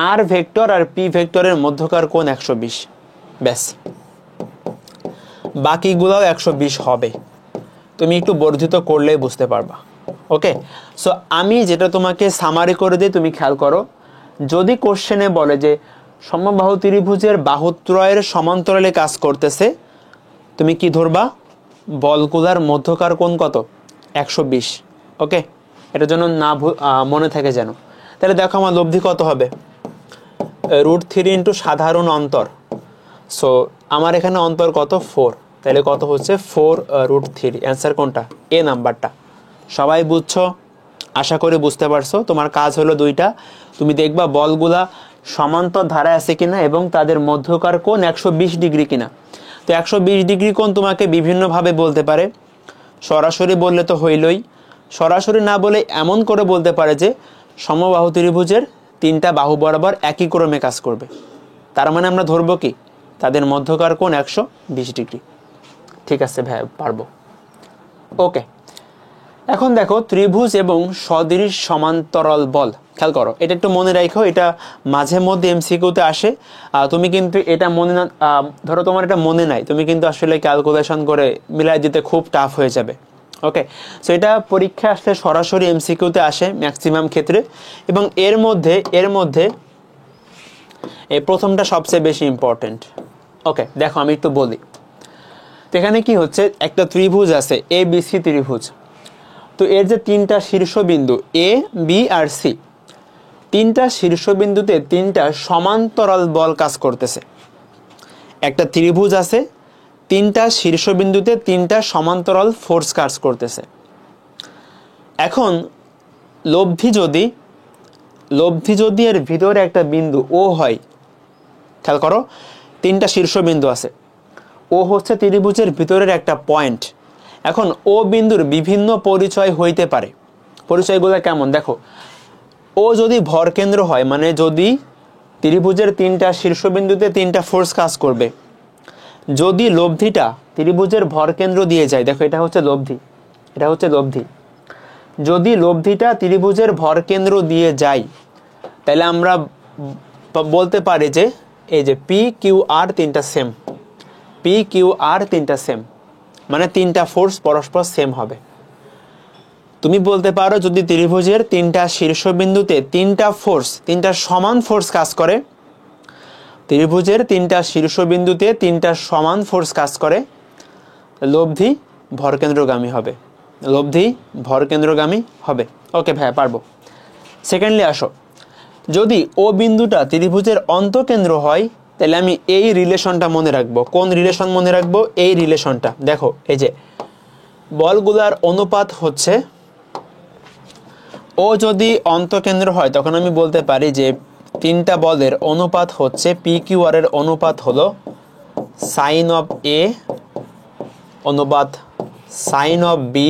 আর ভেক্টর আর পি ভেক্টরের মধ্যকার কোণ 120, ব্যাস, বাকিগুলোও 120 হবে। তুমি একটু বর্ধিত করলেই বুঝতে পারবা। ওকে, সো আমি যেটা তোমাকে সামারি করে দিই, তুমি খেয়াল করো। যদি কোশ্চেনে বলে যে সমবাহু ত্রিভুজের বাহুত্রয়ের সমান্তরালে কাজ করতেছে, তুমি কি ধরবা? বলগুলার মধ্যকার কোণ কত? 120। ওকে, এটার জন্য না মনে থাকে যেন। তাহলে দেখো আমার লব্ধি কত হবে? √3 ইন্টু সাধারণ অন্তর। সো আমার এখানে অন্তর কত? 4, তাহলে কত হচ্ছে? 4√3। অ্যান্সার কোনটা? এ নাম্বারটা। সবাই বুঝছো? আশা করি বুঝতে পারছো। তোমার কাজ হলো দুইটা, তুমি দেখবা বলগুলা সমান্তর ধারায় আছে কিনা এবং তাদের মধ্যকার কোণ 120 ডিগ্রি কিনা। তো 120 ডিগ্রি কোণ তোমাকে বিভিন্নভাবে বলতে পারে, সরাসরি বললে তো হইলই, সরাসরি না বলে এমন করে বলতে পারে যে সমবাহু ত্রিভুজের তিনটা বাহু বরাবর একই ক্রমে কাজ করবে, তার মানে আমরা ধরবো কি? তাদের মধ্যকার কোণ 120 ডিগ্রি। ঠিক আছে ভাই, পারবো। ওকে, এখন দেখো ত্রিভুজ এবং সদৃশ সমান্তরাল বল। খেয়াল করো, এটা একটু মনে রাখো, এটা মাঝে মধ্যে এমসিকিউতে আসে। তুমি কিন্তু এটা মনে না, ধরো তোমার এটা মনে নাই, তুমি কিন্তু আসলে ক্যালকুলেশন করে মিলাই দিতে খুব টাফ হয়ে যাবে। ওকে, সো এটা পরীক্ষা আসলে সরাসরি এমসিকিউতে আসে ম্যাক্সিমাম ক্ষেত্রে, এবং এর মধ্যে এই প্রথমটা সবচেয়ে বেশি ইম্পর্টেন্ট। ওকে, দেখো আমি একটু বলি। তো এখানে কি হচ্ছে, একটা ত্রিভুজ আছে ABC ত্রিভুজ। তো এর যে তিনটা শীর্ষবিন্দু এ, বি আর সি, তিনটা শীর্ষবিন্দুতে তিনটা সমান্তরাল বল কাজ করতেছে। একটা ত্রিভুজ আছে, তিনটা শীর্ষবিন্দুতে তিনটা সমান্তরাল ফোর্স কাজ করতেছে। এখন লব্ধি যদি এর ভিতরে একটা বিন্দু ও হয়, খেয়াল করো তিনটা শীর্ষবিন্দু আছে, ও হচ্ছে ত্রিভুজের ভিতরের একটা পয়েন্ট। এখন ও বিন্দুর বিভিন্ন পরিচয় হইতে পারে। পরিচয়গুলো কেমন দেখো, ও যদি ভরকেন্দ্র হয়, মানে যদি ত্রিভুজের তিনটা শীর্ষবিন্দুতে তিনটা ফোর্স কাজ করবে, যদি লব্ধিটা ত্রিভুজের ভরকেন্দ্র দিয়ে যায়, দেখো এটা হচ্ছে লব্ধি, যদি লব্ধিটা ত্রিভুজের ভরকেন্দ্র দিয়ে যায়, তাহলে আমরা বলতে পারি যে এই যে পি কিউ আর তিনটা সেম, মানে তিনটা ফোর্স পরস্পর সেম হবে। তুমি বলতে পারো যদি ত্রিভুজের তিনটা শীর্ষবিন্দুতে তিনটা সমান ফোর্স কাজ করে, ত্রিভুজের তিনটা শীর্ষবিন্দুতে তিনটা সমান ফোর্স কাজ করে, লব্ধি ভরকেন্দ্রগামী হবে। ওকে ভাইয়া, পারবো। সেকেন্ডলি আসো, যদি ও বিন্দুটা ত্রিভুজের অন্তঃকেন্দ্র হয়, তাহলে আমি এই রিলেশনটা মনে রাখবো। কোন রিলেশন মনে রাখবো? এই রিলেশনটা। দেখো এই যে বলগুলার অনুপাত হচ্ছে, ও যদি অন্তকেন্দ্র হয় তখন আমি বলতে পারি যে তিনটা বলের অনুপাত হচ্ছে পি কিউ আর এর অনুপাত হলো সাইন অফ এ অনুপাত সাইন অফ বি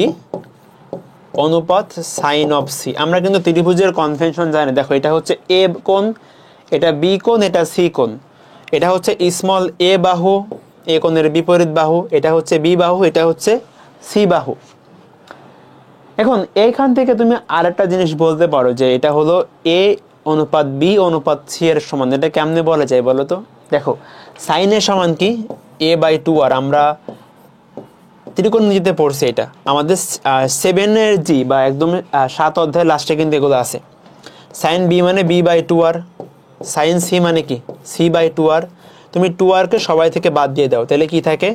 অনুপাত সাইন অফ সি। আমরা কিন্তু ত্রিভুজের কনভেনশন জানি। দেখো এটা হচ্ছে এ কোণ, এটা বি কোণ, এটা সি কোণ। এটা হচ্ছে স্মল এ বাহু, এ কোণের বিপরীত বাহু, এটা হচ্ছে বি বাহু, এটা হচ্ছে সি বাহু। এখন এইখান থেকে তুমি আরেকটা জিনিস বলতে পারো যে এটা হলো এ অনুপাত বি অনুপাত সি এর সমান। এটা কেমনে বলা যায় বলো তো? দেখো সাইনের সমান কি? এ বাই টু আর। আমরা ত্রিকোণমিতিতে পড়ছি, এটা আমাদের 7 জি বা একদম 7 অধ্যায়ের লাস্টে কিন্তু এগুলো আছে। সাইন বি মানে B by two R, sine C মানে কি? C by two R. তুমি টু আরকে সবাই থেকে বাদ দিয়ে দাও, তাহলে কি থাকে?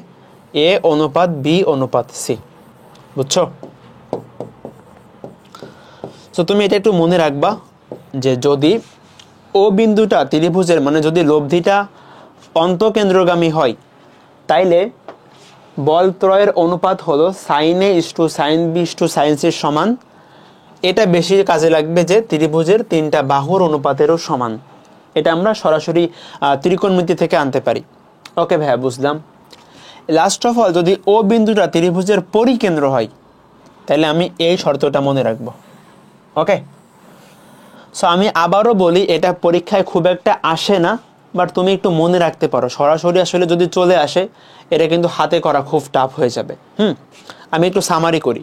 এ অনুপাত বি অনুপাত সি। বুঝছো? তো তুমি এটা একটু মনে রাখবা যে যদি ও বিন্দুটা ত্রিভুজের মানে যদি লব্ধিটা অন্তকেন্দ্রগামী হয়, তাইলে বল ত্রয়ের অনুপাত হলো sine A is to sine B is to sine সির সমান। এটা বেশি কাজে লাগবে যে ত্রিভুজের তিনটা বাহুর অনুপাতেরও সমান। এটা আমরা সরাসরি ত্রিকোণমিতি থেকে আনতে পারি। ওকে ভাইয়া, বুঝলাম। লাস্ট অফ অল, যদি ও বিন্দুটা ত্রিভুজের পরিকেন্দ্র হয় তাহলে আমি এই শর্তটা মনে রাখবো। ওকে, সো আমি আবারও বলি, এটা পরীক্ষায় খুব একটা আসে না, বাট তুমি একটু মনে রাখতে পারো। সরাসরি আসলে যদি চলে আসে এটা কিন্তু হাতে করা খুব টাফ হয়ে যাবে। আমি একটু সামারি করি।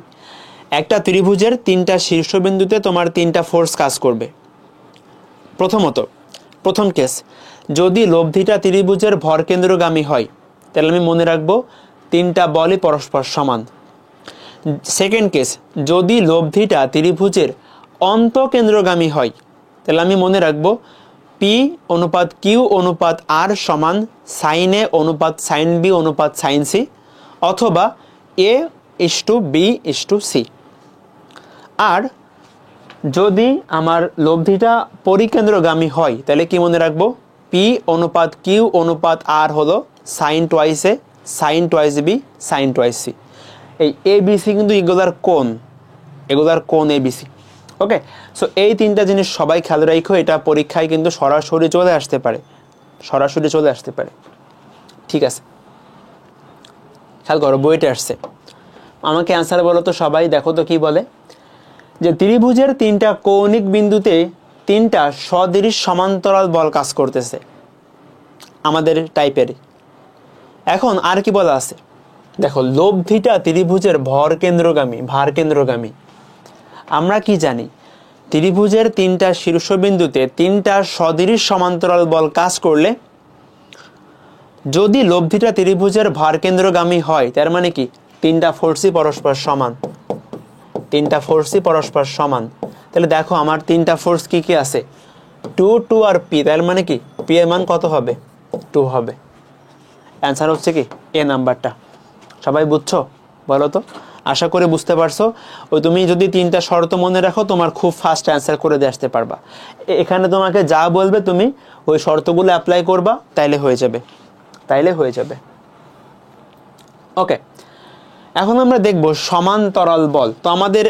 একটা ত্রিভুজের তিনটা শীর্ষবিন্দুতে তোমার তিনটা ফোর্স কাজ করবে। প্রথমত, প্রথম কেস, যদি লব্ধিটা ত্রিভুজের ভরকেন্দ্রগামী হয় তাহলে আমি মনে রাখবো তিনটা বলই পরস্পর সমান। সেকেন্ড কেস, যদি লব্ধিটা ত্রিভুজের অন্তকেন্দ্রগামী হয় তাহলে আমি মনে রাখবো পি অনুপাত কিউ অনুপাত আর সমান সাইন এ অনুপাত সাইন বি অনুপাত সাইন সি, অথবা A is to B is to C. আর যদি আমার লব্ধিটা পরিকেন্দ্রগামী হয় তাহলে কি মনে রাখবো? পি অনুপাত কিউ অনুপাত আর হলো sine twice A sine twice B sine twice C. এই এ বি সি কিন্তু এগুলার কোণ A B C. Okay, so এই তিনটা জিনিস সবাই খেয়াল রাখো। এটা পরীক্ষায় কিন্তু সরাসরি চলে আসতে পারে। ঠিক আছে, খেয়াল করো, বইটা আসছে। আমাকে অ্যান্সার বলো তো সবাই, দেখো তো কি বলে। যে ত্রিভুজের তিনটা কৌণিক বিন্দুতে তিনটা সদৃশ সমান্তরাল বল কাজ করতেছে, আমাদের টাইপের। এখন আর কি বলা আছে দেখো, লব্ধিটা ত্রিভুজের ভার কেন্দ্রগামী। আমরা কি জানি? ত্রিভুজের তিনটা শীর্ষবিন্দুতে তিনটা সদৃশ সমান্তরাল বল কাজ করলে যদি লব্ধিটা ত্রিভুজের ভার কেন্দ্রগামী হয় তার মানে কি? তিনটা ফোর্সই পরস্পর সমান। তাহলে দেখো আমার তিনটা ফোর্স কি কি আছে? 2 2 আর পি। তার মানে কি পি এর মান কত হবে? 2 হবে। অ্যান্সার হচ্ছে কি এ নাম্বারটা। সবাই বুঝছো বলো তো? আশা করে বুঝতে পারছো। ওই তুমি যদি তিনটা শর্ত মনে রাখো তোমার খুব ফাস্ট অ্যান্সার করে দিয়ে আসতে পারবা। এখানে তোমাকে যা বলবে তুমি ওই শর্তগুলো অ্যাপ্লাই করবা, তাইলে হয়ে যাবে। ওকে, এখন আমরা দেখব সমান্তরাল বল। তো আমাদের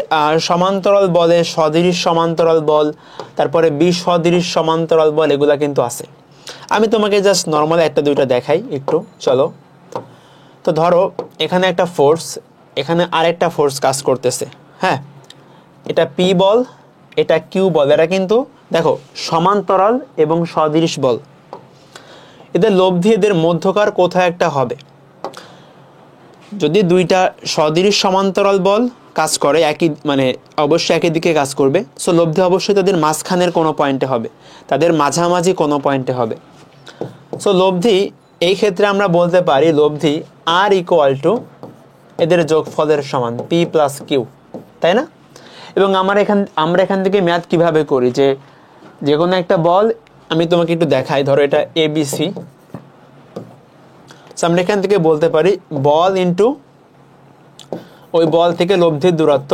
সমান্তরাল বলে সদৃশ সমান্তরাল বল, তারপরে বিসদৃশ সমান্তরাল বল, এগুলা কিন্তু আছে। আমি তোমাকে জাস্ট নর্মাল একটা দুইটা দেখাই একটু, চলো। তো ধরো এখানে একটা ফোর্স, এখানে আরেকটা ফোর্স কাজ করতেছে। হ্যাঁ, এটা পি বল, এটা কিউ বল। এরা কিন্তু দেখো সমান্তরাল এবং সদৃশ বল। এদের লব্ধি এদের মধ্যকার কোথাও একটা হবে। যদি দুইটা সদৃশ সমান্তরাল বল কাজ করে অবশ্যই একই দিকে কাজ করবে, সো লব্ধি অবশ্যই তাদের মাঝখানের কোনো পয়েন্টে হবে, তাদের মাঝামাঝি কোনো পয়েন্টে হবে। সো লব্ধি এই ক্ষেত্রে আমরা বলতে পারি লব্ধি আর ইকুয়াল টু এদের যোগফলের সমান পি প্লাস কিউ, তাই না? এবং আমরা এখান থেকে ম্যাথ কিভাবে করি, যে কোনো একটা বল আমি তোমাকে একটু দেখাই। ধরো এটা এবিসি, আমরা এখান থেকে বলতে পারি বল ইন্টু ওই বল থেকে লব্ধির দূরত্ব,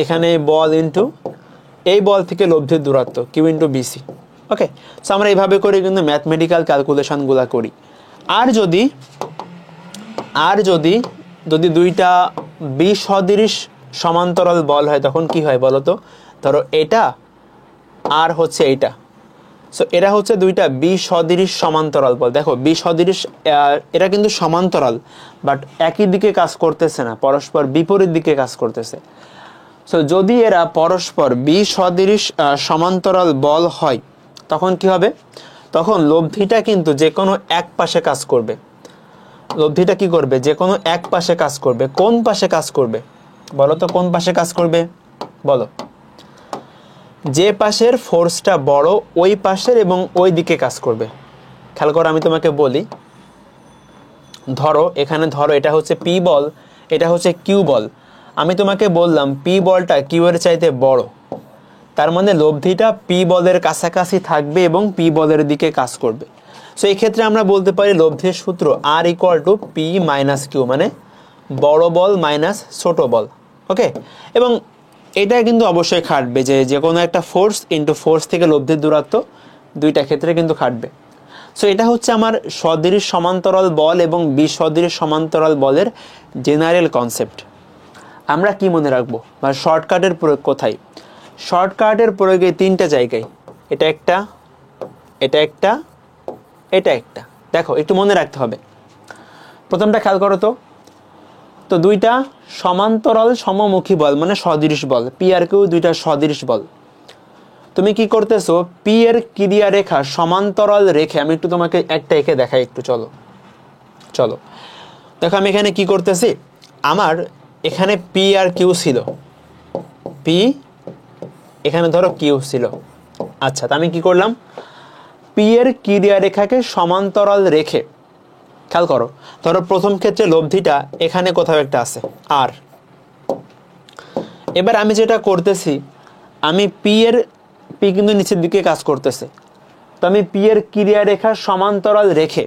এখানে বল ইন্টু এই বল থেকে লব্ধির দূরত্ব কিউ ইন্টু বিসি। ওকে, সো আমরা এইভাবে করে কিন্তু ম্যাথমেটিক্যাল ক্যালকুলেশনগুলো করি। আর যদি যদি দুইটা বিসদৃশ সমান্তরাল বল হয় তখন কি হয় বলো তো? ধরো এটা আর হচ্ছে এইটা, সো এরা হচ্ছে দুইটা বিসদৃশ সমান্তরাল বল। দেখো বিসদৃশ, এরা কিন্তু সমান্তরাল বাট একই দিকে কাজ করতেছে না, পরস্পর বিপরীত দিকে কাজ করতেছে। সো যদি এরা পরস্পর বিসদৃশ সমান্তরাল বল হয় তখন কি হবে? তখন লব্ধিটা কিন্তু যে কোনো এক পাশে কাজ করবে। লব্ধিটা কি করবে? যে কোনো এক পাশে কাজ করবে। কোন পাশে কাজ করবে বলো তো? কোন পাশে কাজ করবে বলো? যে পাশের ফোর্সটা বড় ওই পাশের এবং ওই দিকে কাজ করবে। খেয়াল করো, আমি তোমাকে বলি, ধরো এখানে ধরো এটা হচ্ছে পি বল, এটা হচ্ছে কিউ বল। আমি তোমাকে বললাম পি বলটা কিউ এর চাইতে বড়, তার মানে লব্ধিটা পি বলের কাছাকাছি থাকবে এবং পি বলের দিকে কাজ করবে। সো এই ক্ষেত্রে আমরা বলতে পারি লব্ধির সূত্র R equal to P minus Q, মানে বড় বল মাইনাস ছোট বল। ওকে, এবং এটা কিন্তু অবশ্যই খাটবে যে কোনো একটা ফোর্স ইন্টু ফোর্স থেকে লব্ধির দূরত্ব, দুইটা ক্ষেত্রে কিন্তু খাটবে। সো এটা হচ্ছে আমার সদৃশ সমান্তরাল বল এবং বিসদৃশ সমান্তরাল বলের জেনারেল কনসেপ্ট। আমরা কি মনে রাখবো বা শর্টকাটের প্রয়োগ কোথায়? শর্টকাটের প্রয়োগে তিনটা জায়গায়, এটা একটা, এটা একটা, এটা একটা। দেখো একটু মনে রাখতে হবে। প্রথমটা খেয়াল করো তো দুইটা সমান্তরাল সমমুখী বল মানে সদৃশ বল, পি আর কিউ দুইটা সদৃশ বল। তুমি কি করতেছো? পি এর ক্রিয়া রেখা সমান্তরাল রেখে, আমি একটু তোমাকে একটা এঁকে দেখাই একটু, চলো চলো দেখো আমি এখানে কি করতেছি। আমার এখানে পি আর কিউ ছিল, পি এখানে ধরো কিউ ছিল। আচ্ছা, তো আমি কি করলাম? পি এর ক্রিয়া রেখাকে সমান্তরাল রেখে, খেয়াল করো, ধরো প্রথম ক্ষেত্রে লব্ধিটা এখানে কোথাও একটা আছে আর। এবার আমি যেটা করতেছি, আমি পি কিন্তু নিচের দিকে কাজ করতেছে, তো আমি পি এর ক্রিয়া রেখা সমান্তরাল রেখে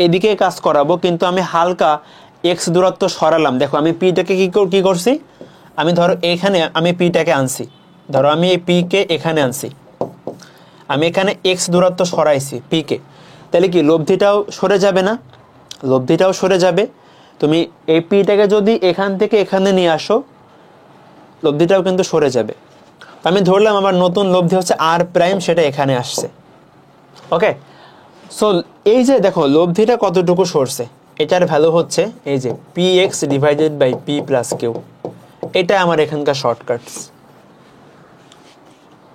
এদিকে কাজ করাবো, কিন্তু আমি হালকা এক্স দূরত্ব সরালাম। দেখো আমি পিটাকে কি করছি, আমি ধরো এখানে আমি পিটাকে আনছি, ধরো আমি এই পিকে এখানে আনছি, আমি এখানে এক্স দূরত্ব সরাইছি পিকে, তাহলে কি লব্ধিটাও সরে যাবে না? লব্ধিটাও সরে যাবে। তুমি এই পিটাকে যদি এখান থেকে এখানে নিয়ে আসো, লব্ধিটাও কিন্তু সরে যাবে। আমি ধরলাম আমার নতুন লব্ধি হচ্ছে আর প্রাইম, সেটা এখানে আসছে। ওকে, সো এই যে দেখো লব্ধিটা কতটুকু সরছে, এটার ভ্যালু হচ্ছে এই যে p x divided by P plus q. এটা আমার এখানকার শর্টকাটস।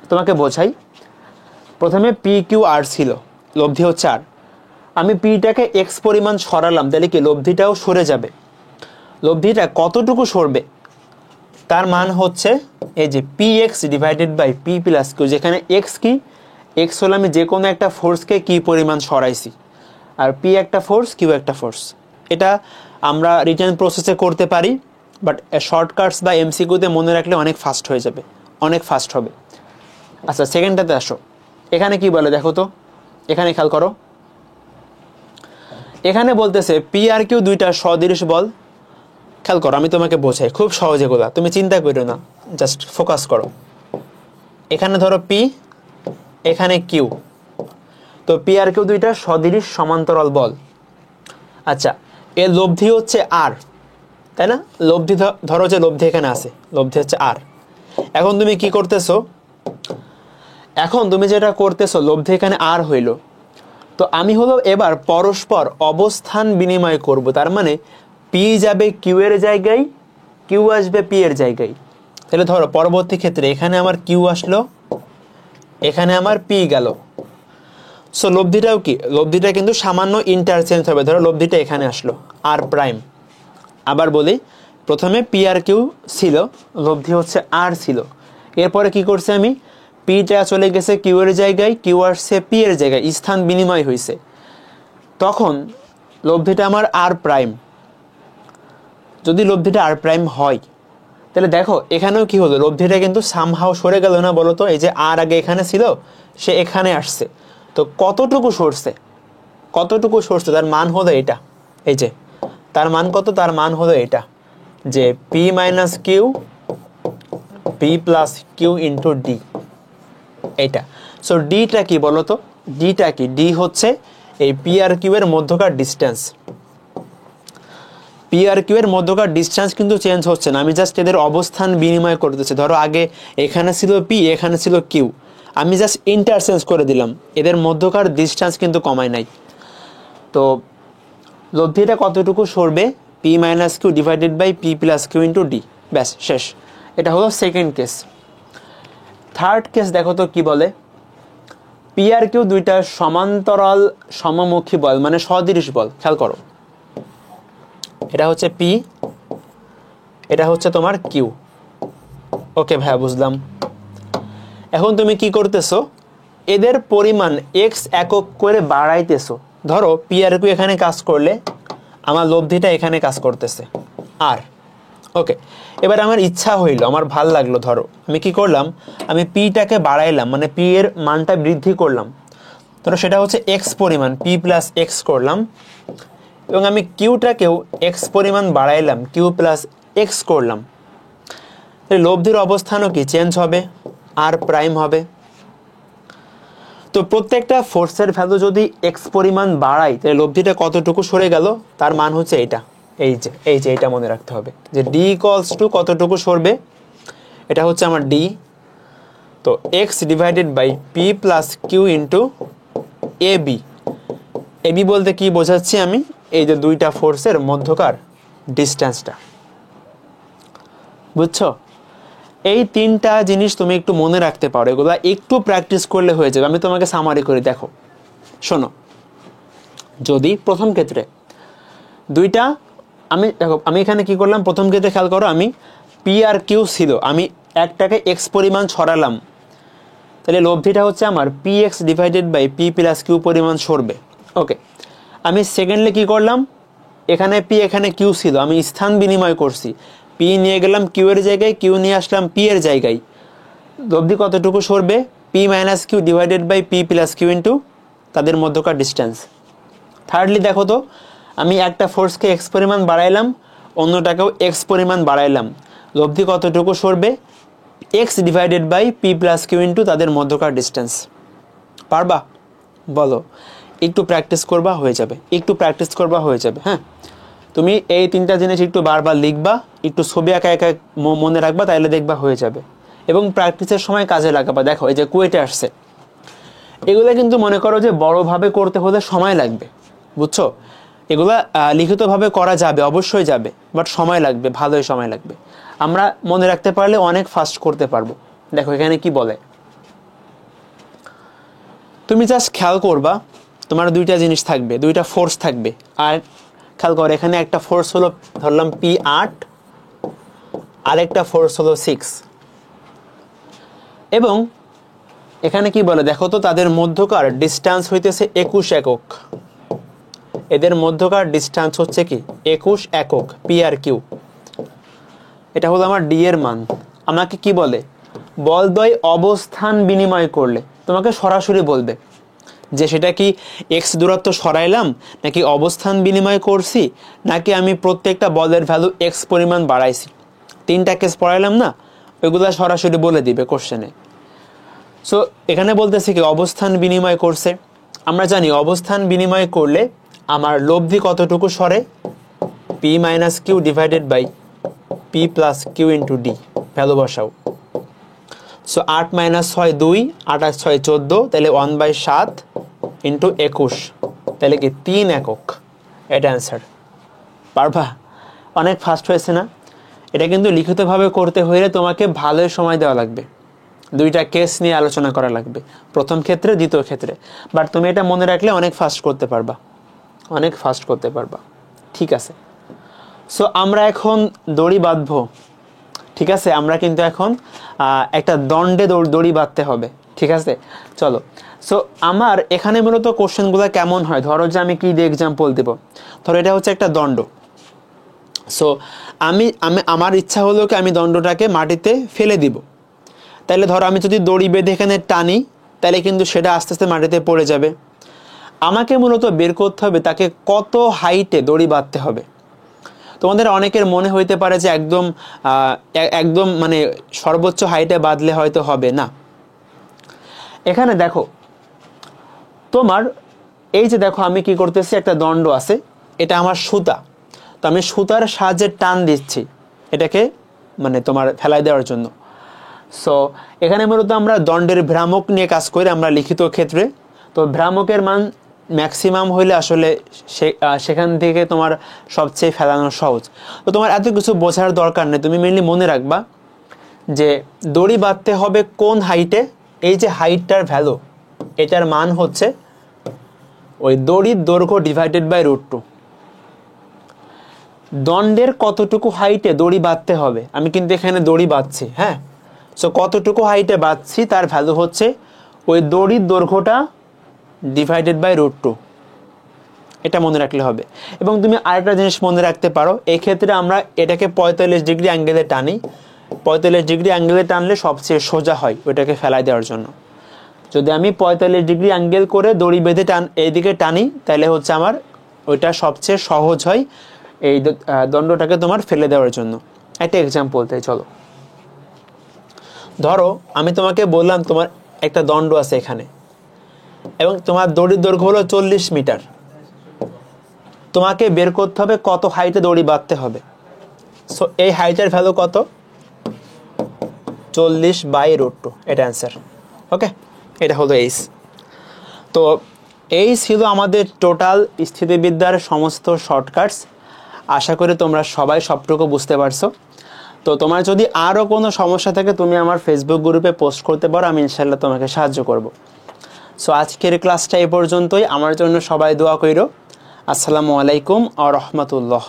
তোমাকে বোঝাই, প্রথমে পি কিউ আর ছিল, লব্ধি হচ্ছে আর, আমি পিটাকে এক্স পরিমাণ সরালাম, তাহলে কি লব্ধিটাও সরে যাবে। লব্ধিটা কতটুকু সরবে তার মান হচ্ছে এই যে p x divided by P plus q, যেখানে এক্স কি, এক্স হলো আমি যে কোনো একটা ফোর্সকে কি পরিমাণ সরাইছি, আর পি একটা ফোর্স, কিউ একটা ফোর্স। এটা আমরা রিটার্ন প্রসেসে করতে পারি, বাট শর্টকাটস বা এমসিকিউতে মনে রাখলে অনেক ফাস্ট হয়ে যাবে, অনেক ফাস্ট হবে। আচ্ছা সেকেন্ডটাতে আসো, এখানে কি বলে দেখো তো, এখানে খেয়াল করো, এখানে বলতেছে পি আর কিউ দুইটা সদৃশ বল। খেয়াল করো, আমি তোমাকে বোঝাই খুব সহজে গোলা, তুমি চিন্তা করো না, জাস্ট ফোকাস করো। এখানে ধরো পি, এখানে কিউ, তো পি আর কিউ দুইটা সদৃশ সমান্তরাল বল। আচ্ছা, এর লব্ধি হচ্ছে আর, তাই না? লব্ধি ধরো যে লব্ধি এখানে আছে, লব্ধি হচ্ছে আর। এখন তুমি কি করতেছো, এখন তুমি যেটা করতেছো, লব্ধি এখানে আর হইল, তো আমি হলো এবার পরস্পর অবস্থান বিনিময় করব। তার মানে পি যাবে কিউ এর জায়গায়, কিউ আসবে পি এর জায়গায়। তাহলে ধরো পরবর্তী ক্ষেত্রে এখানে আমার কিউ আসলো, এখানে আমার পি গেল। সো লব্ধিটাও কি, লব্ধিটা কিন্তু সামান্য ইন্টারচেঞ্জ হবে। ধরো লব্ধিটা এখানে আসলো আর প্রাইম, আবার বলি, প্রথমে পি আর কিউ ছিল, লব্ধি হচ্ছে আর ছিল, এরপরে কি করছে আমি, পিটা চলে গেছে কিউ এর জায়গায়, কিউ আসছে পি এর জায়গায়, স্থান বিনিময় হয়েছে, তখন লব্ধিটা আমার আর প্রাইম। যদি লব্ধিটা আর প্রাইম হয়, তাহলে দেখো এখানেও কি হলো, লব্ধিটা কিন্তু সামহাও সরে গেল না বলো তো? এই যে আর আগে এখানে ছিল, সে এখানে আসছে, তো কতটুকু সরছে, কতটুকু সরছে তার মান হলো এটা। এই যে তার মান কত, তার মান হলো এটা, যে p minus q, p plus Q into d, এটা। সো ডিটা কি বলো তো, ডিটা কি? ডি হচ্ছে এই পি আর কিউ এর মধ্যকার ডিস্টেন্স। পি আর কিউ এর মধ্যকার ডিস্টেন্স কিন্তু চেঞ্জ হচ্ছে না, আমি জাস্ট এদের অবস্থান বিনিময় করতেছি। ধরো আগে এখানে ছিল পি, এখানে ছিল কিউ, আমি জাস্ট ইন্টারচেঞ্জ করে দিলাম, এদের মধ্যকার ডিস্টেন্স কিন্তু কমায় নাই। তো লব্ধিটা কতটুকু সরবে? P minus Q divided by P plus Q into D, ব্যাস শেষ। এটা হলো সেকেন্ড কেস। থার্ড কেস দেখো তো কি বলে। পি আর কিউ দুইটা সমান্তরাল সমমুখী বল, মানে সদৃশ বল। খেয়াল করো, এটা হচ্ছে পি, এটা হচ্ছে তোমার কিউ। ওকে ভাইয়া, বুঝলাম। এখন তুমি কি করতেছো, এদের পরিমাণ এক্স একক করে বাড়াইতেছো। ধরো পি আর কিউ এখানে কাজ করলে আমার লব্ধিটা এখানে কাজ করতেছে আর, ওকে। এবার আমার ইচ্ছা হইল, আমার ভাল লাগলো, ধরো আমি কি করলাম, আমি পিটাকে বাড়াইলাম, মানে পি এর মানটা বৃদ্ধি করলাম। ধরো সেটা হচ্ছে এক্স পরিমাণ, পি প্লাস এক্স করলাম, এবং আমি কিউটাকেও এক্স পরিমাণ বাড়াইলাম, কিউ প্লাস এক্স করলাম। লব্ধির অবস্থানও কি চেঞ্জ হবে, আর প্রাইম হবে। তো প্রত্যেকটা ফোর্সের ভ্যালু যদি এক্স পরিমাণ বাড়াই, তাহলে লব্ধিটা কতটুকু সরে গেল, তার মান হচ্ছে এইটা। এই যে এটা মনে রাখতে হবে যে ডি ইকুয়ালস টু কতটুকু সরবে, এটা হচ্ছে আমার ডি। তো x divided by P plus Q into A B. A B বলতে কি বোঝাচ্ছি আমি, এই যে দুইটা ফোর্সের মধ্যকার ডিস্টেন্সটা। বুঝছো? এই তিনটা জিনিস তুমি একটু মনে রাখতে পারো, এগুলা একটু প্র্যাকটিস করলে হয়ে যাবে। আমি তোমাকে সামারি করি, দেখো শোনো। যদি প্রথম ক্ষেত্রে দুইটা, আমি এখানে কি করলাম, প্রথম ক্ষেত্রে খেয়াল করো, আমি পি আর কিউ ছিল, আমি একটাকে এক্স পরিমাণ ছড়ালাম, তাহলে লব্ধিটা হচ্ছে আমার p x divided by P plus q পরিমাণ সরবে। ওকে, আমি সেকেন্ডলি কি করলাম, এখানে পি এখানে কিউ ছিল, আমি স্থান বিনিময় করছি, পি নিয়ে গেলাম কিউ এর জায়গায়, কিউ নিয়ে আসলাম পি এর জায়গায়। লব্ধি কতটুকু সরবে, P minus Q divided by P plus Q into তাদের মধ্যকার ডিস্টেন্স। থার্ডলি দেখো তো, আমি একটা ফোর্সকে এক্স পরিমাণ বাড়াইলাম, অন্যটাকেও এক্স পরিমাণ বাড়াইলাম, লব্ধি কতটুকু সরবে, X divided by P plus Q into তাদের মধ্যকার ডিস্টেন্স। পারবা? বলো। একটু প্র্যাকটিস করবা, হয়ে যাবে। একটু প্র্যাকটিস করবা, হয়ে যাবে। হ্যাঁ, তুমি এই তিনটা জিনিস একটু বারবার লিখবা, একটু ছবি একা একা মনে রাখবা, তাইলে দেখবা হয়ে যাবে। এবং প্র্যাকটিসের সময় কাজে লাগাবা। দেখো এই যে কুয়েটে আসছে, এগুলো কিন্তু মনে করো যে বড়ভাবে করতে হলে সময় লাগবে, বুঝছো? এগুলা লিখিতভাবে করা যাবে, অবশ্যই যাবে, বাট সময় লাগবে, ভালোই সময় লাগবে। আমরা মনে রাখতে পারলে অনেক ফাস্ট করতে পারবো। দেখো এখানে কি বলে, তুমি জাস্ট খেয়াল করবা, তোমার দুইটা জিনিস থাকবে, দুইটা ফোর্স থাকবে। আর খেয়াল করো, এখানে একটা ফোর্স হলো ধরলাম পি 8, আরেকটা ফোর্স হলো 6, এবং এখানে কি বলে দেখো তো, তাদের মধ্যকার ডিস্টেন্স হইতেছে 21 একক। এদের মধ্যকার ডিস্টেন্স হচ্ছে কি 21 একক, পি আর কিউ। এটা হলো আমার ডি এর মান। আমাকে কি বলে, বলদ্বয় অবস্থান বিনিময় করলে তোমাকে সরাসরি বলবে যে সেটা কি এক্স দূরত্ব সরাইলাম, নাকি অবস্থান বিনিময় করছি, নাকি আমি প্রত্যেকটা বলের ভ্যালু এক্স পরিমাণ বাড়াইছি। তিনটা কেস পড়াইলাম না, ওইগুলো সরাসরি বলে দিবে কোশ্চেনে। সো এখানে বলতেছে কি অবস্থান বিনিময় করছে। আমরা জানি অবস্থান বিনিময় করলে আমার লব্ধি কতটুকু সরে, p minus Q divided by P plus Q into d. Value বসাও। সো 8 মাইনাস 6 2, 8 আর 6 14, তাহলে 1/7 ইন্টু 21, তাহলে কি 3 একক। এটা অ্যান্সার। পারবা? অনেক ফাস্ট হয়েছে না? এটা কিন্তু লিখিতভাবে করতে হলে তোমাকে ভালোই সময় দেওয়া লাগবে, দুইটা কেস নিয়ে আলোচনা করা লাগবে, প্রথম ক্ষেত্রে দ্বিতীয় ক্ষেত্রে। বাট তুমি এটা মনে রাখলে অনেক ফাস্ট করতে পারবা, অনেক ফাস্ট করতে পারবা। ঠিক আছে, সো আমরা এখন দড়ি বাঁধবো। ঠিক আছে, আমরা কিন্তু এখন একটা দণ্ডে দড়ি বাঁধতে হবে। ঠিক আছে, চলো। সো আমার এখানে মূলত কোশ্চেনগুলো কেমন হয়, ধরো যে আমি কি দিয়ে এক্সাম্পল দেব। ধরো এটা হচ্ছে একটা দণ্ড। সো আমি আমার ইচ্ছা হলো কি আমি দণ্ডটাকে মাটিতে ফেলে দিব। তাহলে ধরো আমি যদি দড়ি বেঁধে এখানে টানি, তাহলে কিন্তু সেটা আস্তে আস্তে মাটিতে পড়ে যাবে। আমাকে মূলত বের করতে হবে তাকে কত হাইটে দড়ি বাঁধতে হবে। তোমাদের অনেকের মনে হইতে পারে যে একদম মানে সর্বোচ্চ হাইটে বাঁধলে হয়তো হবে না। এখানে দেখো তোমার এই যে দেখো আমি কি করতেছি, একটা দণ্ড আছে, এটা আমার সুতা, তো আমি সুতার সাহায্যে টান দিচ্ছি এটাকে মানে তোমার ফেলাই দেওয়ার জন্য। সো এখানে মূলত আমরা দণ্ডের ভ্রামক নিয়ে কাজ করি আমরা লিখিত ক্ষেত্রে। তো ভ্রামকের মান ম্যাক্সিমাম হইলে আসলে সেখান থেকে তোমার সবচেয়ে ফেলানো সহজ। তো তোমার এত কিছু বোঝার দরকার নেই, তুমি মেনলি মনে রাখবা যে দড়ি বাঁধতে হবে কোন হাইটে, এই যে হাইটটার ভ্যালু এটার মান হচ্ছে ওই দড়ির দৈর্ঘ্য ডিভাইডেড বাই √2। দণ্ডের কতটুকু হাইটে দড়ি বাঁধতে হবে, আমি কিন্তু এখানে দড়ি বাঁধছি, হ্যাঁ, সো কতটুকু হাইটে বাঁধছি তার ভ্যালু হচ্ছে ওই দড়ির দৈর্ঘ্যটা ডিভাইডেড বাই √2, এটা মনে রাখলে হবে। এবং তুমি আরেকটা জিনিস মনে রাখতে পারো, এই ক্ষেত্রে আমরা এটাকে 45 ডিগ্রি অ্যাঙ্গেলে টানি, 45 ডিগ্রি অ্যাঙ্গেলে টানলে সবচেয়ে সোজা হয় ওইটাকে ফেলাই দেওয়ার জন্য। যদি আমি 45 ডিগ্রি অ্যাঙ্গেল করে দড়ি বেঁধে এইদিকে টানি তাহলে হচ্ছে আমার ওইটা সবচেয়ে সহজ হয় এই দণ্ডটাকে তোমার ফেলে দেওয়ার জন্য। একটা এক্সাম্পল তাই চলো, ধরো আমি তোমাকে বললাম তোমার একটা দণ্ড আছে এখানে এবং তোমার দড়ির দৈর্ঘ্য হলো 40 মিটার, তোমাকে বের করতে হবে কত হাইটে দড়ি বাঁধতে হবে। সো এই হাইটের ভ্যালু কত, 40/√2, এটা অ্যান্সার। ওকে, এটা হলো এইচ। তো এই ছিল আমাদের টোটাল স্থিতিবিদ্যার সমস্ত শর্টকাটস। আশা করি তোমরা সবাই সবটুকু বুঝতে পারছো। তো তোমার যদি আরও কোনো সমস্যা থাকে তুমি আমার ফেসবুক গ্রুপে পোস্ট করতে পারো, আমি ইনশাল্লাহ তোমাকে সাহায্য করব। সো আজকের ক্লাসটা এই পর্যন্তই, আমার জন্য সবাই দোয়া কইরো। আসসালামু আলাইকুম ওয়া রাহমাতুল্লাহ।